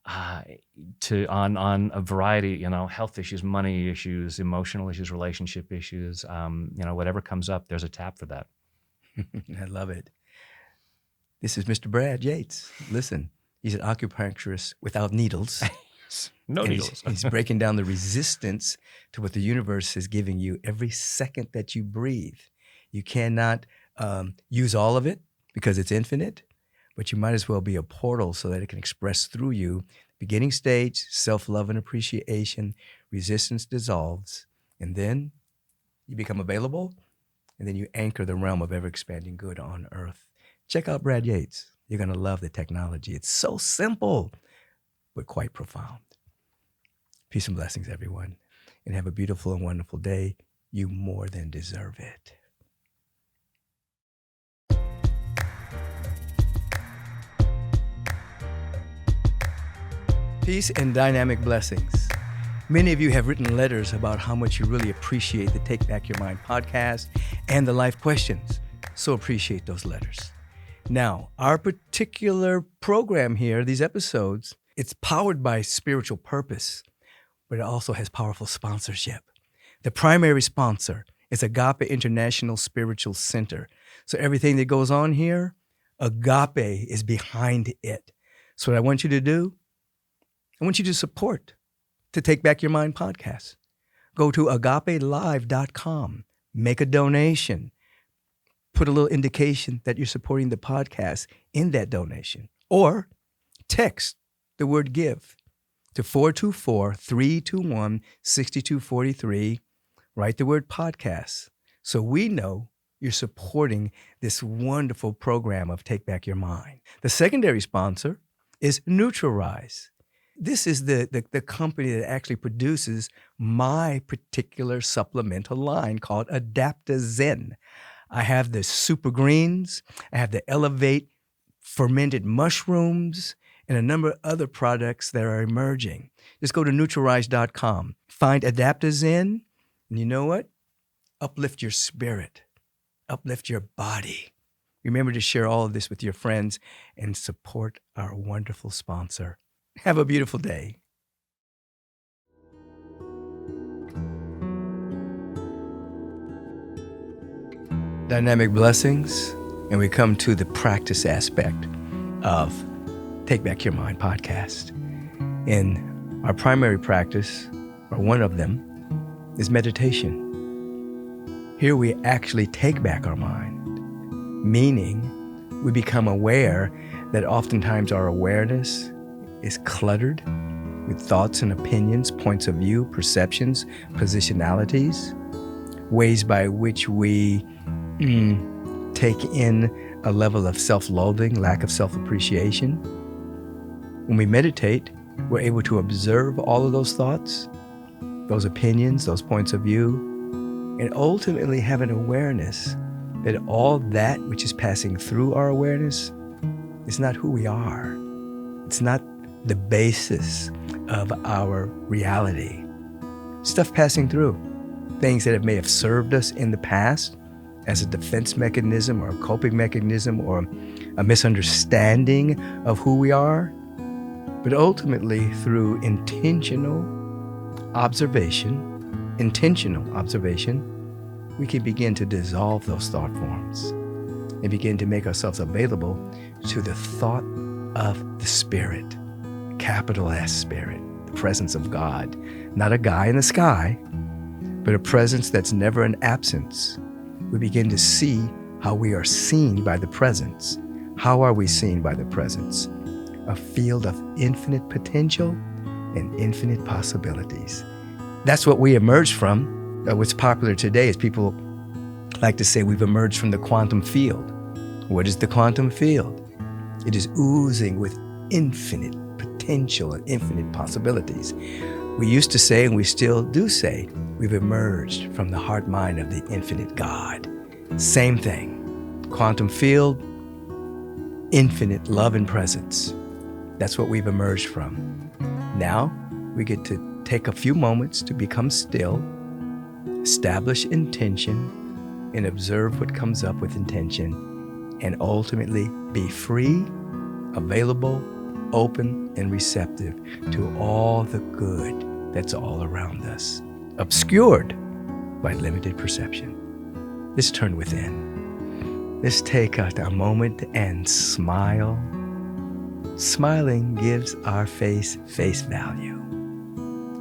A: on a variety, health issues, money issues, emotional issues, relationship issues, whatever comes up, there's a tap for that.
B: I love it. This is Mr. Brad Yates. Listen, he's an acupuncturist without needles.
A: No needles.
B: He's breaking down the resistance to what the universe is giving you every second that you breathe. You cannot use all of it because it's infinite, but you might as well be a portal so that it can express through you. Beginning stage, self-love and appreciation, resistance dissolves, and then you become available, and then you anchor the realm of ever-expanding good on earth. Check out Brad Yates. You're going to love the technology. It's so simple, but quite profound. Peace and blessings, everyone, and have a beautiful and wonderful day. You more than deserve it. Peace and dynamic blessings. Many of you have written letters about how much you really appreciate the Take Back Your Mind podcast and the life questions. So appreciate those letters. Now, our particular program here, these episodes, it's powered by spiritual purpose, but it also has powerful sponsorship. The primary sponsor is Agape International Spiritual Center. So everything that goes on here, Agape is behind it. So what I want you to do, I want you to support the Take Back Your Mind podcast. Go to agapelive.com. make a donation, put a little indication that you're supporting the podcast in that donation, or text the word give to 424-321-6243. Write the word podcast so we know you're supporting this wonderful program of Take Back Your Mind. The secondary sponsor is Neutralize. This is the company that actually produces my particular supplemental line called Adaptozen. I have the Super Greens, I have the Elevate fermented mushrooms, and a number of other products that are emerging. Just go to Neutralize.com, find Adaptozen, and you know what? Uplift your spirit, uplift your body. Remember to share all of this with your friends and support our wonderful sponsor. Have a beautiful day. Dynamic blessings, and we come to the practice aspect of Take Back Your Mind podcast. And our primary practice, or one of them, is meditation. Here we actually take back our mind, meaning we become aware that oftentimes our awareness is cluttered with thoughts and opinions, points of view, perceptions, positionalities, ways by which we take in a level of self-loathing, lack of self-appreciation. When we meditate, we're able to observe all of those thoughts, those opinions, those points of view, and ultimately have an awareness that all that which is passing through our awareness is not who we are. It's not the basis of our reality. Stuff passing through, things that may have served us in the past as a defense mechanism or a coping mechanism or a misunderstanding of who we are, but ultimately through intentional observation, we can begin to dissolve those thought forms and begin to make ourselves available to the thought of the Spirit, capital S Spirit, the presence of God, not a guy in the sky, but a presence that's never an absence. We begin to see how we are seen by the presence. How are we seen by the presence? A field of infinite potential and infinite possibilities. That's what we emerge from. What's popular today is people like to say we've emerged from the quantum field. What is the quantum field? It is oozing with infinite potential and infinite possibilities. We used to say, and we still do say, we've emerged from the heart mind of the infinite God. Same thing. Quantum field, infinite love and presence. That's what we've emerged from. Now we get to take a few moments to become still, establish intention, and observe what comes up with intention, and ultimately be free, available, open, and receptive to all the good that's all around us, obscured by limited perception. Let's turn within. Let's take a moment and smile. Smiling gives our face value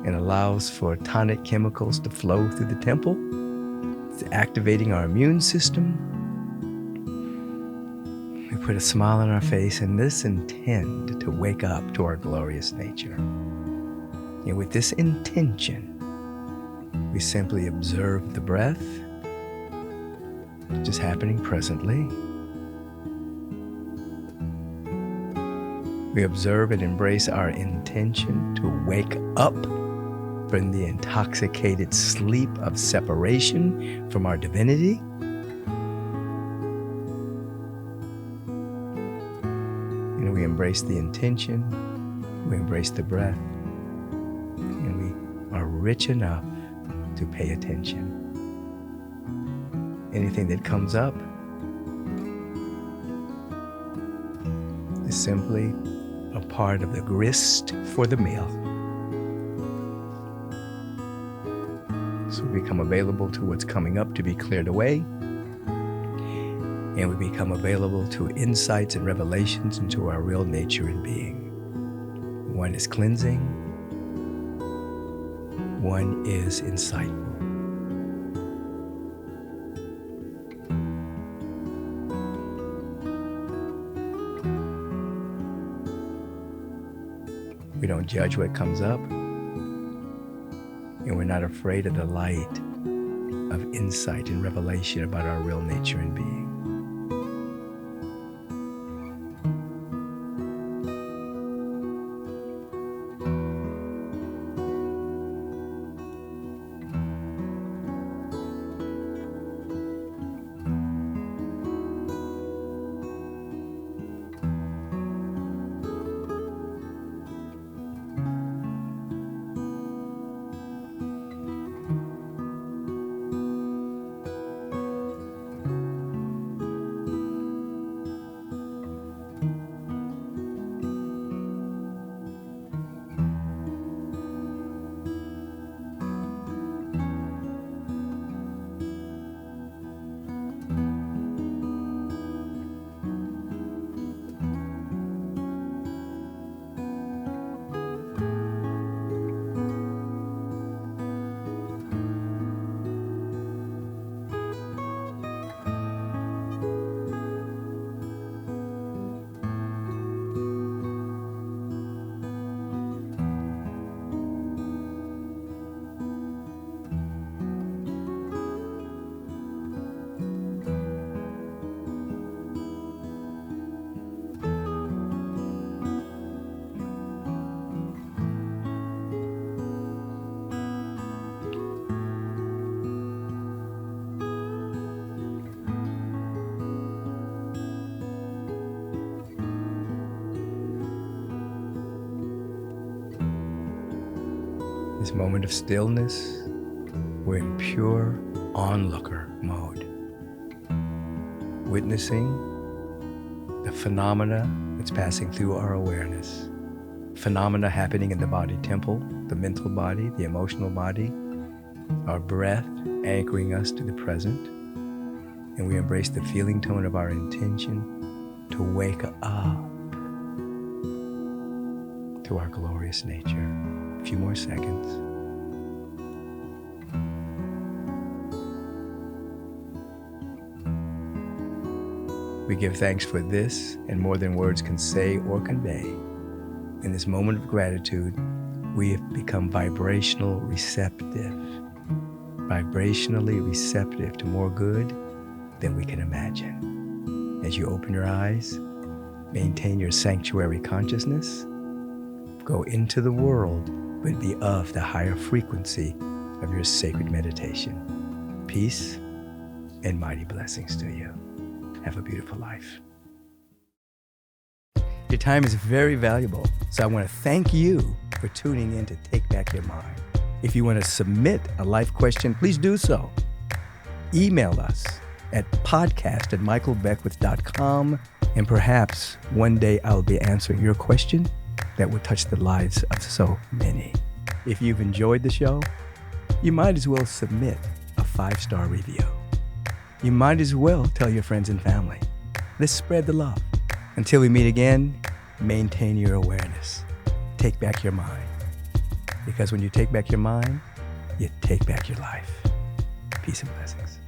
B: and allows for tonic chemicals to flow through the temple. It's activating our immune system. We put a smile on our face and let's intend to wake up to our glorious nature. And with this intention, we simply observe the breath, just happening presently. We observe and embrace our intention to wake up from the intoxicated sleep of separation from our divinity. And we embrace the intention, we embrace the breath, and we are rich enough to pay attention. Anything that comes up is simply a part of the grist for the meal. So we become available to what's coming up to be cleared away, and we become available to insights and revelations into our real nature and being. One is cleansing, one is insightful. We don't judge what comes up. And we're not afraid of the light of insight and revelation about our real nature and being. This moment of stillness, we're in pure onlooker mode, witnessing the phenomena that's passing through our awareness. Phenomena happening in the body temple, the mental body, the emotional body, our breath anchoring us to the present, and we embrace the feeling tone of our intention to wake up to our glorious nature. A few more seconds. We give thanks for this and more than words can say or convey. In this moment of gratitude, we have become vibrationally receptive to more good than we can imagine. As you open your eyes, maintain your sanctuary consciousness, go into the world, but be of the higher frequency of your sacred meditation. Peace and mighty blessings to you. Have a beautiful life. Your time is very valuable, so I want to thank you for tuning in to Take Back Your Mind. If you want to submit a life question, please do so. Email us at podcast@michaelbeckwith.com, and perhaps one day I'll be answering your question that will touch the lives of so many. If you've enjoyed the show, you might as well submit a 5-star review. You might as well tell your friends and family. Let's spread the love. Until we meet again, maintain your awareness. Take back your mind. Because when you take back your mind, you take back your life. Peace and blessings.